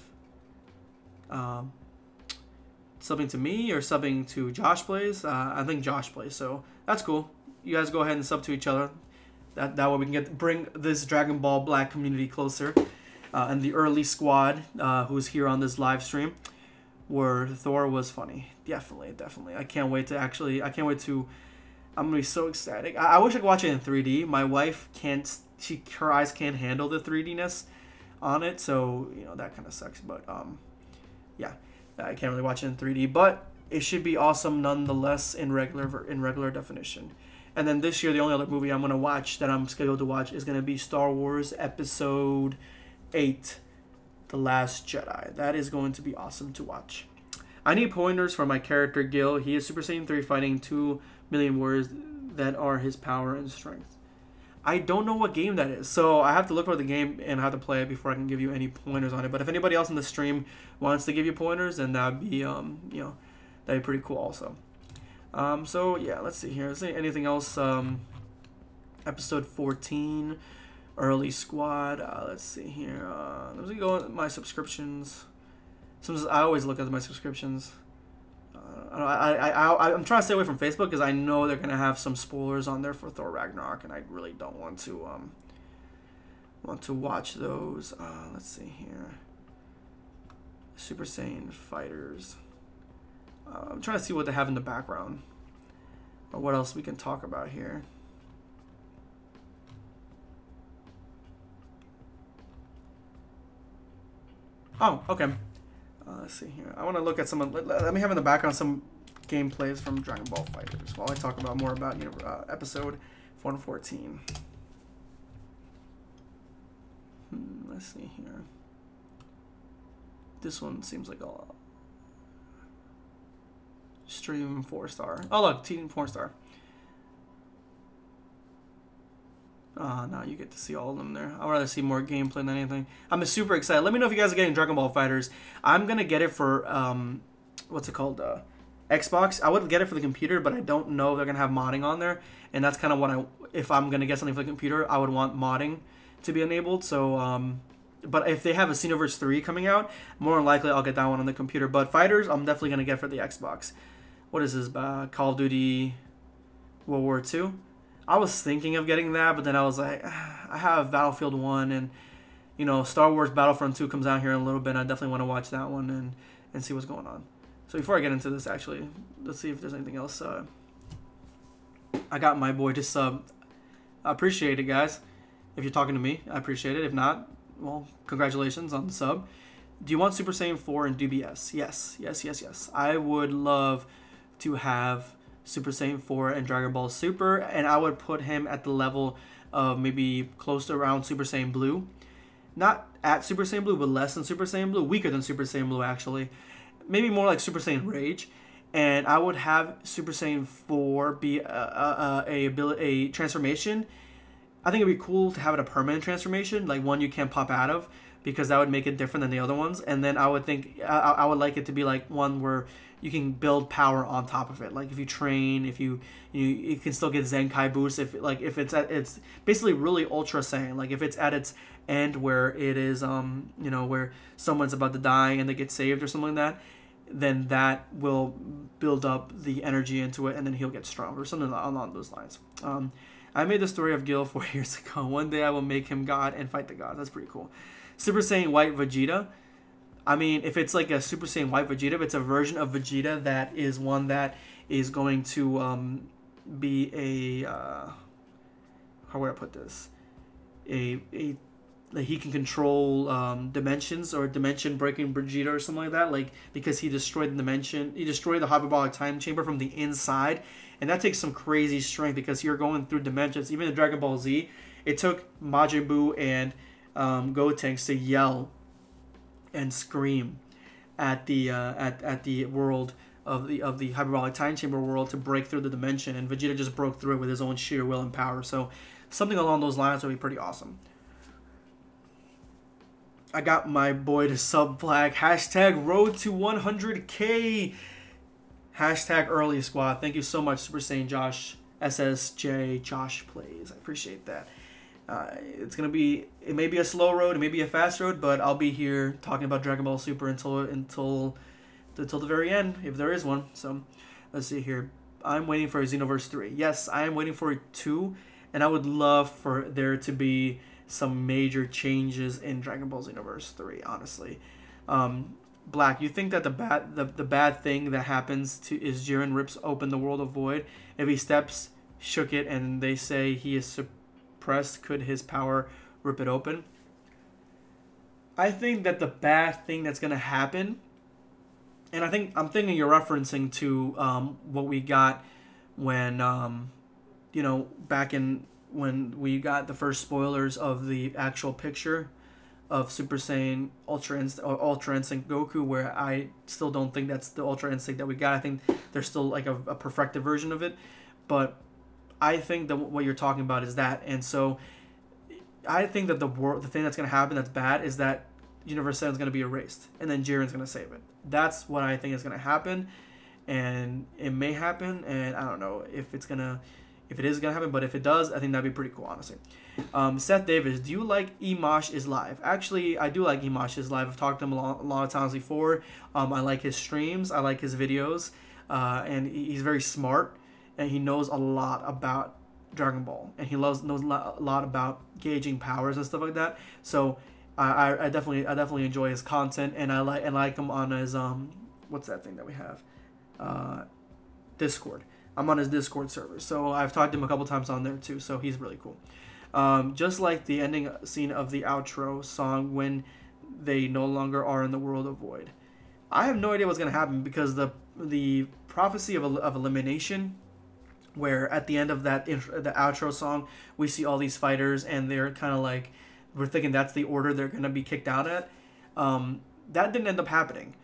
Subbing to me or subbing to Josh Plays? I think Josh Plays, so that's cool. You guys go ahead and sub to each other. That way we can bring this Dragon Ball Black community closer. And the early squad who's here on this live stream, where Thor was funny. Definitely. I can't wait to I'm gonna be so ecstatic. I wish I could watch it in 3D. My wife can't. Her eyes can't handle the 3D-ness on it, so that kind of sucks. But yeah, I can't really watch it in 3D. But it should be awesome nonetheless in regular definition. And then this year, the only other movie I'm gonna watch that I'm scheduled to watch is gonna be Star Wars Episode 8, The Last Jedi. That is going to be awesome to watch. I need pointers for my character Gil. He is Super Saiyan 3 fighting 2 million warriors that are his power and strength. I don't know what game that is, so I have to look for the game and I have to play it before I can give you any pointers on it. But if anybody else in the stream wants to give you pointers, then that'd be that'd be pretty cool also. So yeah, let's see here. Is there anything else? Episode 14, early squad. Let's see here. Let me go on my subscriptions. Sometimes I always look at my subscriptions. I'm trying to stay away from Facebook because I know they're gonna have some spoilers on there for Thor Ragnarok, and I really don't want to watch those. Let's see here. Super Saiyan Fighters. I'm trying to see what they have in the background, or what else we can talk about here. Oh, okay. Let's see here. I want to look at some. Let me have in the background some gameplays from Dragon Ball FighterZ while I talk about more about episode 114. Let's see here. This one seems like a stream 4-star. Oh look, team 4-star. No, you get to see all of them there. I'd rather see more gameplay than anything. I'm super excited. Let me know if you guys are getting Dragon Ball FighterZ. I'm gonna get it for what's it called? Xbox. I would get it for the computer, but I don't know if they're gonna have modding on there. And that's kind of what if I'm gonna get something for the computer, I would want modding to be enabled. So but if they have a Xenoverse 3 coming out, more than likely I'll get that one on the computer. But FighterZ, I'm definitely gonna get for the Xbox. What is this? Call of Duty World War II. I was thinking of getting that, but then I was like, I have Battlefield 1, and you know, Star Wars Battlefront 2 comes out here in a little bit. And I definitely want to watch that one and see what's going on. So before I get into this, actually, let's see if there's anything else. I got my boy to sub. I appreciate it, guys. If you're talking to me, I appreciate it. If not, well, congratulations on the sub. Do you want Super Saiyan 4 and DBS? Yes, yes, yes, yes. I would love to have Super Saiyan 4 and Dragon Ball Super, and I would put him at the level of maybe close to around Super Saiyan Blue. Not at Super Saiyan Blue, but less than Super Saiyan Blue. Weaker than Super Saiyan Blue, actually. Maybe more like Super Saiyan Rage. And I would have Super Saiyan 4 be a transformation. I think it'd be cool to have it a permanent transformation, like one you can't pop out of, because that would make it different than the other ones. And then I would think I would like it to be like one where you can build power on top of it. Like if you train, if you can still get Zenkai boosts. If it's basically really Ultra Saiyan. Like if it's at its end where it is where someone's about to die and they get saved or something like that, then that will build up the energy into it, and then he'll get stronger, something along those lines. I made the story of Gil 4 years ago. One day I will make him God and fight the gods. That's pretty cool. Super Saiyan White Vegeta. I mean, if it's like a Super Saiyan White Vegeta, if it's a version of Vegeta that is one that is going to be a how would I put this? Like he can control dimensions, or dimension breaking Vegeta or something like that. Like because he destroyed the dimension, he destroyed the hyperbolic time chamber from the inside, and that takes some crazy strength because you're going through dimensions. Even in Dragon Ball Z, it took Majin Buu and Gotenks to yell and scream at the world of the hyperbolic time chamber world to break through the dimension, and Vegeta just broke through it with his own sheer will and power. So something along those lines would be pretty awesome. I got my boy to sub flag. Hashtag road to 100K. Hashtag early squad. Thank you so much, Super Saiyan Josh. SSJ Josh Plays. I appreciate that. It's going to be, it may be a slow road, it may be a fast road, but I'll be here talking about Dragon Ball Super until the very end, if there is one. So, let's see here. I'm waiting for a Xenoverse 3. Yes, I am waiting for it 2, and I would love for there to be some major changes in Dragon Ball Xenoverse 3, honestly. Black, you think that the bad thing that happens is Jiren rips open the world of Void? If he steps, shook it, and they say he is suppressed, could his power rip it open? I think that the bad thing that's going to happen, and I'm thinking you're referencing to what we got when, back in when we got the first spoilers of the actual picture of Super Saiyan Ultra Instinct Goku, where I still don't think that's the Ultra Instinct that we got. I think there's still like a perfected version of it, but I think that what you're talking about is that. And so I think that the thing that's going to happen that's bad is that Universe 7 is going to be erased, and then Jiren's going to save it. That's what I think is going to happen, and it may happen, and I don't know if it is going to happen, but if it does, I think that'd be pretty cool, honestly. Seth Davis, do you like Emosh is Live? Actually, I do like Emosh is Live. I've talked to him a lot of times before. I like his streams. I like his videos. And he's very smart, and he knows a lot about Dragon Ball, and he knows a lot about gauging powers and stuff like that. So I definitely enjoy his content, and I like him on his what's that thing that we have? Discord. I'm on his Discord server, so I've talked to him a couple times on there too, so he's really cool. Just like the ending scene of the outro song when they no longer are in the world of Void. I have no idea what's going to happen because the prophecy of elimination, where at the end of the outro song, we see all these fighters and they're kind of like, we're thinking that's the order they're going to be kicked out at. That didn't end up happening.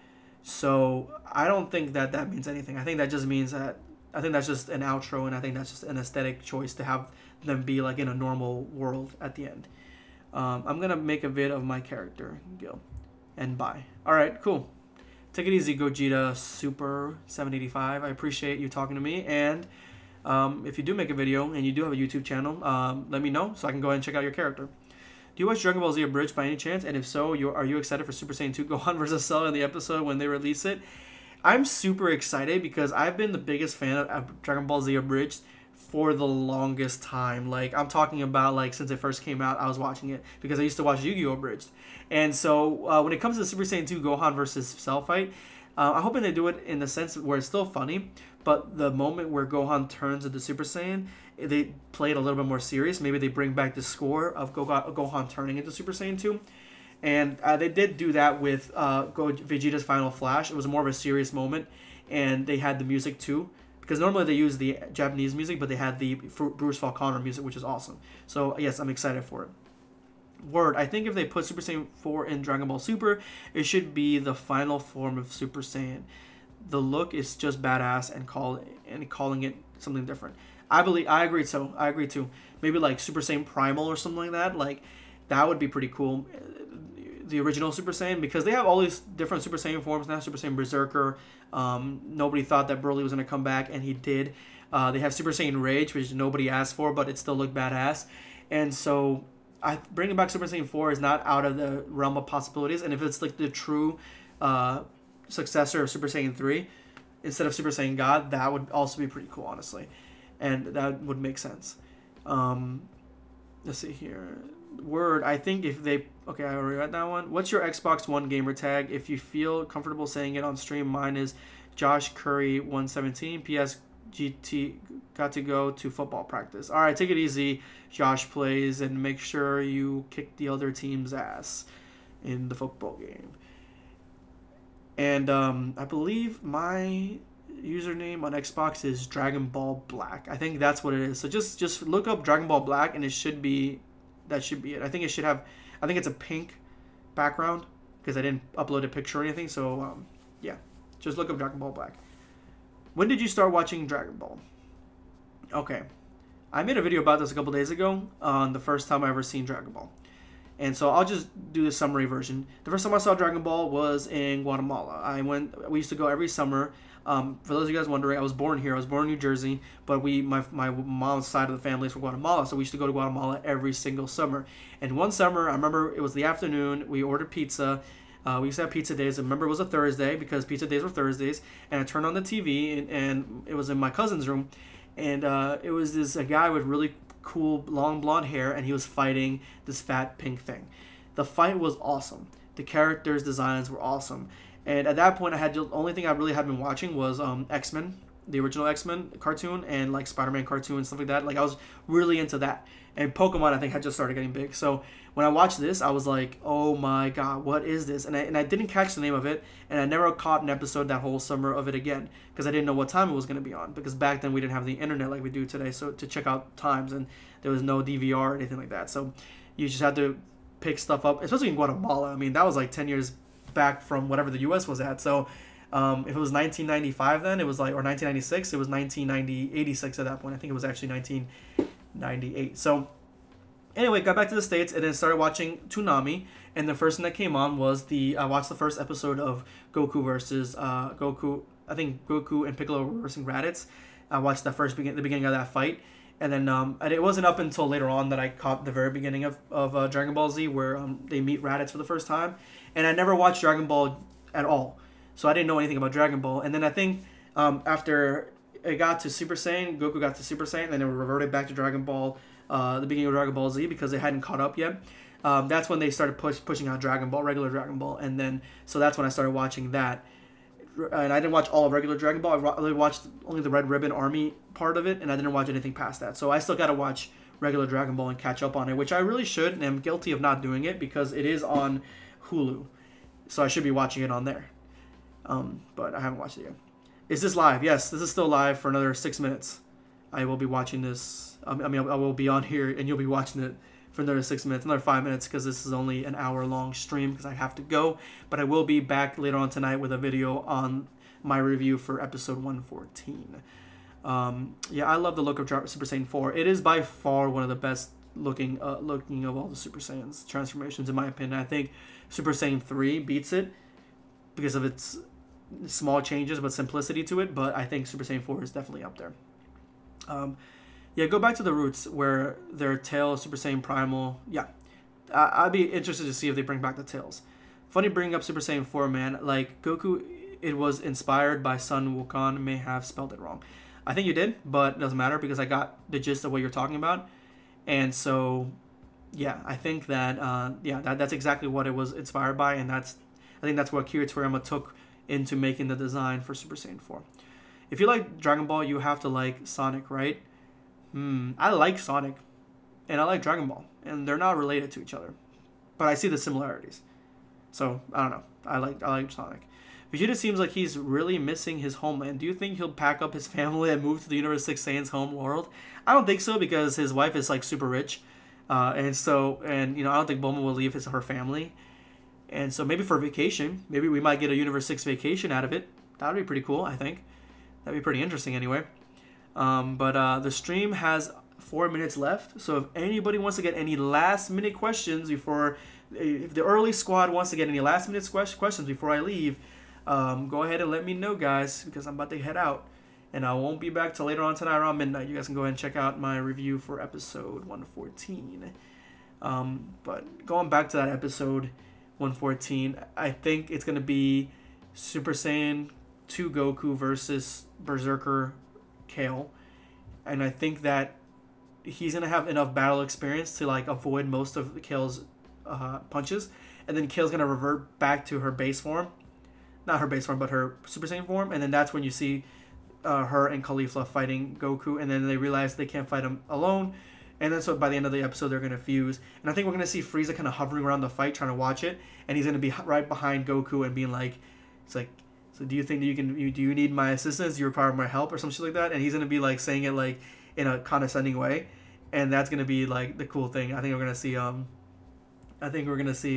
So I don't think that means anything. I think that just means that, I think that's just an outro, and I think that's just an aesthetic choice to have them be like in a normal world at the end. I'm going to make a vid of my character, Gil. And bye. Alright, cool. Take it easy, Gogeta Super 785. I appreciate you talking to me. And if you do make a video and you do have a YouTube channel, let me know so I can go ahead and check out your character. Do you watch Dragon Ball Z Abridged by any chance? And if so, are you excited for Super Saiyan 2 Gohan vs. Cell in the episode when they release it? I'm super excited because I've been the biggest fan of Dragon Ball Z Abridged for the longest time. Like, I'm talking about, like, since it first came out, I was watching it because I used to watch Yu-Gi-Oh! Abridged. And so when it comes to the Super Saiyan 2 Gohan versus Cell fight, I'm hoping they do it in the sense where it's still funny, but the moment where Gohan turns into Super Saiyan, they play it a little bit more serious. Maybe they bring back the score of Gohan turning into Super Saiyan 2. And they did do that with Vegeta's Final Flash. It was more of a serious moment, and they had the music too. Because normally they use the Japanese music, but they had the Bruce Falconer music, which is awesome. So, yes, I'm excited for it. Word, I think if they put Super Saiyan 4 in Dragon Ball Super, it should be the final form of Super Saiyan. The look is just badass, and calling it something different. I agree too. Maybe like Super Saiyan Primal or something like that. Like, that would be pretty cool. The original Super Saiyan, because they have all these different Super Saiyan forms now. Super Saiyan Berserker. Nobody thought that Broly was going to come back, and he did. They have Super Saiyan Rage, which nobody asked for, but it still looked badass. And so bringing back Super Saiyan 4 is not out of the realm of possibilities. And if it's like the true successor of Super Saiyan 3 instead of Super Saiyan God, that would also be pretty cool, honestly. And that would make sense. Let's see here. Word, I think if they... Okay, I already read that one. What's your Xbox One gamer tag? If you feel comfortable saying it on stream, mine is Josh Curry 117. PS GT got to go to football practice. All right, take it easy. Josh plays, and make sure you kick the other team's ass in the football game. And I believe my username on Xbox is Dragon Ball Black. I think that's what it is. So just look up Dragon Ball Black, and it should be... That should be it. I think it should have... I think it's a pink background because I didn't upload a picture or anything. So, yeah. Just look up Dragon Ball Black. When did you start watching Dragon Ball? Okay. I made a video about this a couple days ago on the first time I ever seen Dragon Ball. And so I'll just do the summary version. The first time I saw Dragon Ball was in Guatemala. We used to go every summer. For those of you guys wondering, I was born here. I was born in New Jersey, but my mom's side of the family is from Guatemala, so we used to go to Guatemala every single summer. And one summer, I remember it was the afternoon. We ordered pizza. We used to have pizza days. I remember it was a Thursday because pizza days were Thursdays. And I turned on the TV, and it was in my cousin's room. And it was a guy with really cool long blonde hair, and he was fighting this fat pink thing. The fight was awesome. The characters' designs were awesome. And at that point, the only thing I really had been watching was X-Men, the original X-Men cartoon, and like Spider-Man cartoon and stuff like that. Like, I was really into that. And Pokemon, I think, had just started getting big. So when I watched this, I was like, oh my god, what is this? And I didn't catch the name of it, and I never caught an episode that whole summer of it again because I didn't know what time it was going to be on. Because back then we didn't have the internet like we do today, so to check out times, and there was no DVR or anything like that. So you just had to pick stuff up, especially in Guatemala. I mean, that was like 10 years back from whatever the U.S. was at. So if it was 1995 then, it was like, or 1996, it was 86 at that point. I think it was actually 1998. So anyway, got back to the States and then started watching Toonami. And the first thing that came on was I watched the first episode of Goku versus Goku. I think Goku and Piccolo were versing Raditz. I watched the beginning of that fight. And then and it wasn't up until later on that I caught the very beginning of Dragon Ball Z, where they meet Raditz for the first time. And I never watched Dragon Ball at all, so I didn't know anything about Dragon Ball. And then I think after it got to Super Saiyan, Goku got to Super Saiyan, and then it reverted back to Dragon Ball, the beginning of Dragon Ball Z, because they hadn't caught up yet. That's when they started pushing out Dragon Ball, regular Dragon Ball, and then so that's when I started watching that. and I didn't watch all of regular Dragon Ball. I only watched only the Red Ribbon Army part of it, and I didn't watch anything past that. So I still gotta watch regular Dragon Ball and catch up on it, which I really should, and I'm guilty of not doing it because it is on Hulu, so I should be watching it on there. But I haven't watched it yet. Is this live? Yes, this is still live for another 6 minutes. I will be watching this. I will be on here, and you'll be watching it for another 6 minutes, another 5 minutes, because this is only an hour-long stream because I have to go. But I will be back later on tonight with a video on my review for episode 114. Yeah, I love the look of Super Saiyan 4. It is by far one of the best looking of all the Super Saiyans transformations, in my opinion. I think Super Saiyan 3 beats it because of its small changes but simplicity to it, but I think Super Saiyan 4 is definitely up there. Yeah, go back to the roots where their tail Super Saiyan Primal. Yeah, I'd be interested to see if they bring back the tails. Funny bringing up Super Saiyan 4, man. Like, Goku, it was inspired by Sun Wukong. May have spelled it wrong. I think you did, but it doesn't matter because I got the gist of what you're talking about. And so, yeah, I think that, that's exactly what it was inspired by, and I think that's what Akira Toriyama took into making the design for Super Saiyan 4. If you like Dragon Ball, you have to like Sonic, right? I like Sonic, and I like Dragon Ball, and they're not related to each other, but I see the similarities. So I don't know. I like Sonic. Vegeta seems like he's really missing his homeland. Do you think he'll pack up his family and move to the Universe 6 Saiyan's home world? I don't think so, because his wife is like super rich, and I don't think Bulma will leave her family, and so maybe for vacation, maybe we might get a Universe 6 vacation out of it. That would be pretty cool. I think that'd be pretty interesting anyway. But the stream has 4 minutes left, so if anybody wants to get any last minute questions if the early squad wants to get any last minute questions before I leave, go ahead and let me know, guys, because I'm about to head out, and I won't be back till later on tonight around midnight. You guys can go ahead and check out my review for episode 114. But going back to that episode 114, I think it's gonna be Super Saiyan 2 Goku versus Berserker Kale, and I think that he's gonna have enough battle experience to like avoid most of Kale's punches, and then Kale's gonna revert back to her base form, not her base form, but her Super Saiyan form, and then that's when you see her and Caulifla fighting Goku, and then they realize they can't fight him alone, and then so by the end of the episode they're gonna fuse, and I think we're gonna see Frieza kind of hovering around the fight trying to watch it, and he's gonna be right behind Goku and being like, it's like, so do you think that do you need my assistance? Do you require my help or some shit like that? And he's gonna be like saying it like in a condescending way, and that's gonna be like the cool thing. I think we're gonna see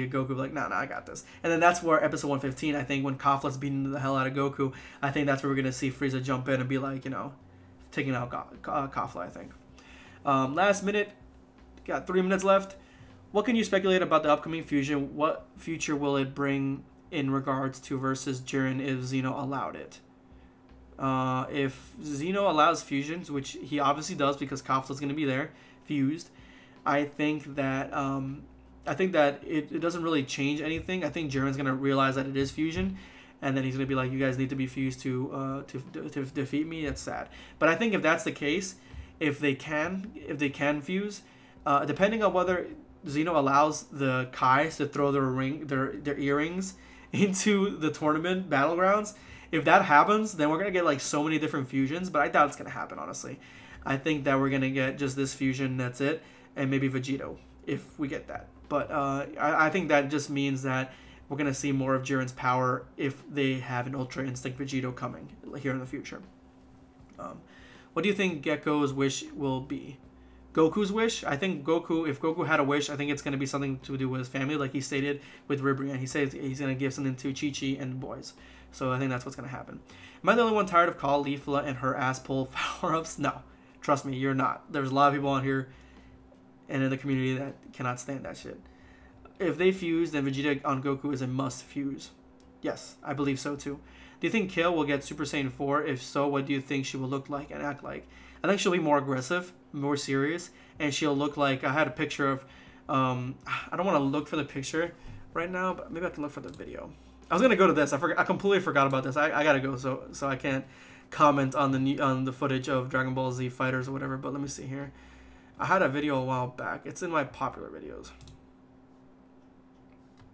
Goku like, nah, I got this. And then that's where episode 115, I think, when Kafla's beating the hell out of Goku, I think that's where we're gonna see Frieza jump in and be like, taking out Kafla, I think. Last minute, got 3 minutes left. What can you speculate about the upcoming fusion? What future will it bring in regards to versus Jiren if Zeno allowed it? If Zeno allows fusions, which he obviously does because Kafla's going to be there, fused, I think that it doesn't really change anything. I think Jiren's going to realize that it is fusion, and then he's going to be like, you guys need to be fused to defeat me. That's sad. But I think if that's the case, if they can fuse, depending on whether Zeno allows the Kais to throw their earrings into the tournament battlegrounds, if that happens, then we're gonna get like so many different fusions, but I doubt it's gonna happen, honestly. I think that we're gonna get just this fusion, that's it, and maybe Vegito if we get that. But I think that just means that we're gonna see more of Jiren's power if they have an Ultra Instinct Vegito coming here in the future. What do you think Gekko's wish will be? Goku's wish? I think if Goku had a wish, I think it's going to be something to do with his family, like he stated with Ribrian. He says he's going to give something to Chi-Chi and the boys. So I think that's what's going to happen. Am I the only one tired of Caulifla and her ass pull power-ups? No. Trust me, you're not. There's a lot of people on here and in the community that cannot stand that shit. If they fuse, then Vegeta on Goku is a must fuse. Yes, I believe so too. Do you think Kale will get Super Saiyan 4? If so, what do you think she will look like and act like? I think she'll be more aggressive, more serious, and she'll look like, I had a picture of, I don't want to look for the picture right now, but maybe I can look for the video. I was going to go to this. I completely forgot about this. I got to go, so I can't comment on the footage of Dragon Ball Z Fighters or whatever, but let me see here. I had a video a while back. It's in my popular videos.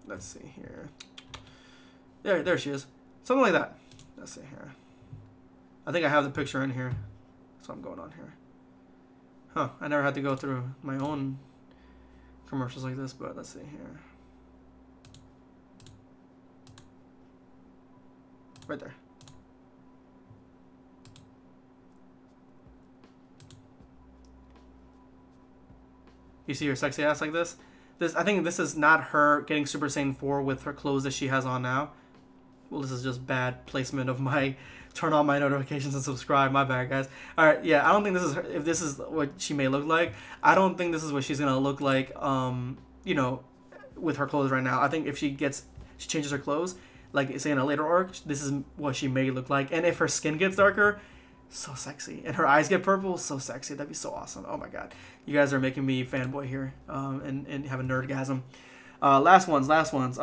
Let's see here. There she is. Something like that. Let's see here. I think I have the picture in here. That's what I'm going on here. Huh, I never had to go through my own commercials like this, but let's see here. Right there. You see her sexy ass like this? I think this is not her getting Super Saiyan 4 with her clothes that she has on now. Well, this is just bad placement of my turn on my notifications and subscribe. My bad, guys. All right, yeah, I don't think this is her, if this is what she may look like. I don't think this is what she's gonna look like. You know, with her clothes right now. I think if she changes her clothes, like say in a later arc, this is what she may look like. And if her skin gets darker, so sexy, and her eyes get purple, so sexy. That'd be so awesome. Oh my god, you guys are making me fanboy here, and have a nerdgasm. Last ones.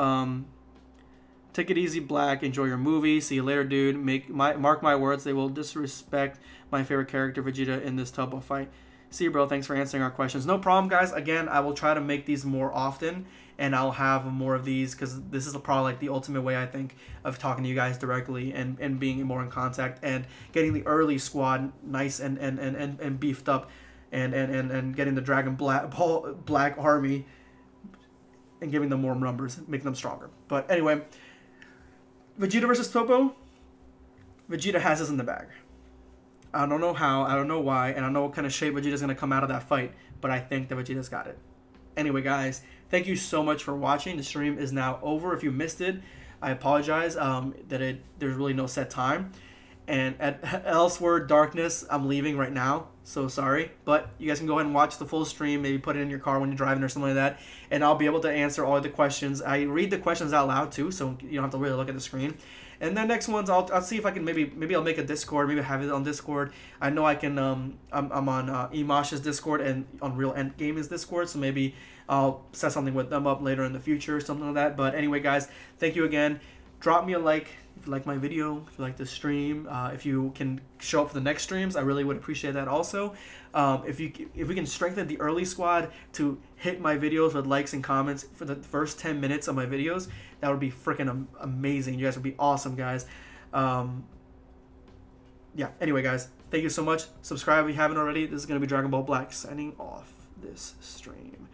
Take it easy, Black. Enjoy your movie. See you later, dude. Mark my words, they will disrespect my favorite character, Vegeta, in this Tubbo fight. See you, bro. Thanks for answering our questions. No problem, guys. Again, I will try to make these more often, and I'll have more of these because this is probably like the ultimate way, I think, of talking to you guys directly and being more in contact and getting the early squad nice and beefed up and getting the Dragon Black Army and giving them more numbers, making them stronger. But anyway, Vegeta versus Toppo. Vegeta has this in the bag. I don't know how, I don't know why, and I don't know what kind of shape Vegeta's going to come out of that fight, but I think that Vegeta's got it. Anyway, guys, thank you so much for watching. The stream is now over. If you missed it, I apologize there's really no set time. And at Elsewhere Darkness, I'm leaving right now, so sorry. But you guys can go ahead and watch the full stream, maybe put it in your car when you're driving or something like that, and I'll be able to answer all of the questions. I read the questions out loud too, so you don't have to really look at the screen. And the next ones, I'll see if I can maybe I'll make a Discord, maybe have it on Discord. I know I can. I'm on Emash's Discord and on Real Endgame's Discord, so maybe I'll set something with them up later in the future, something like that. But anyway, guys, thank you again. Drop me a like if you like my video, if you like the stream. If you can show up for the next streams, I really would appreciate that also. If we can strengthen the early squad to hit my videos with likes and comments for the first 10 minutes of my videos, that would be freaking amazing. You guys would be awesome, guys. Yeah, anyway, guys, thank you so much. Subscribe if you haven't already. This is going to be Dragon Ball Black signing off this stream.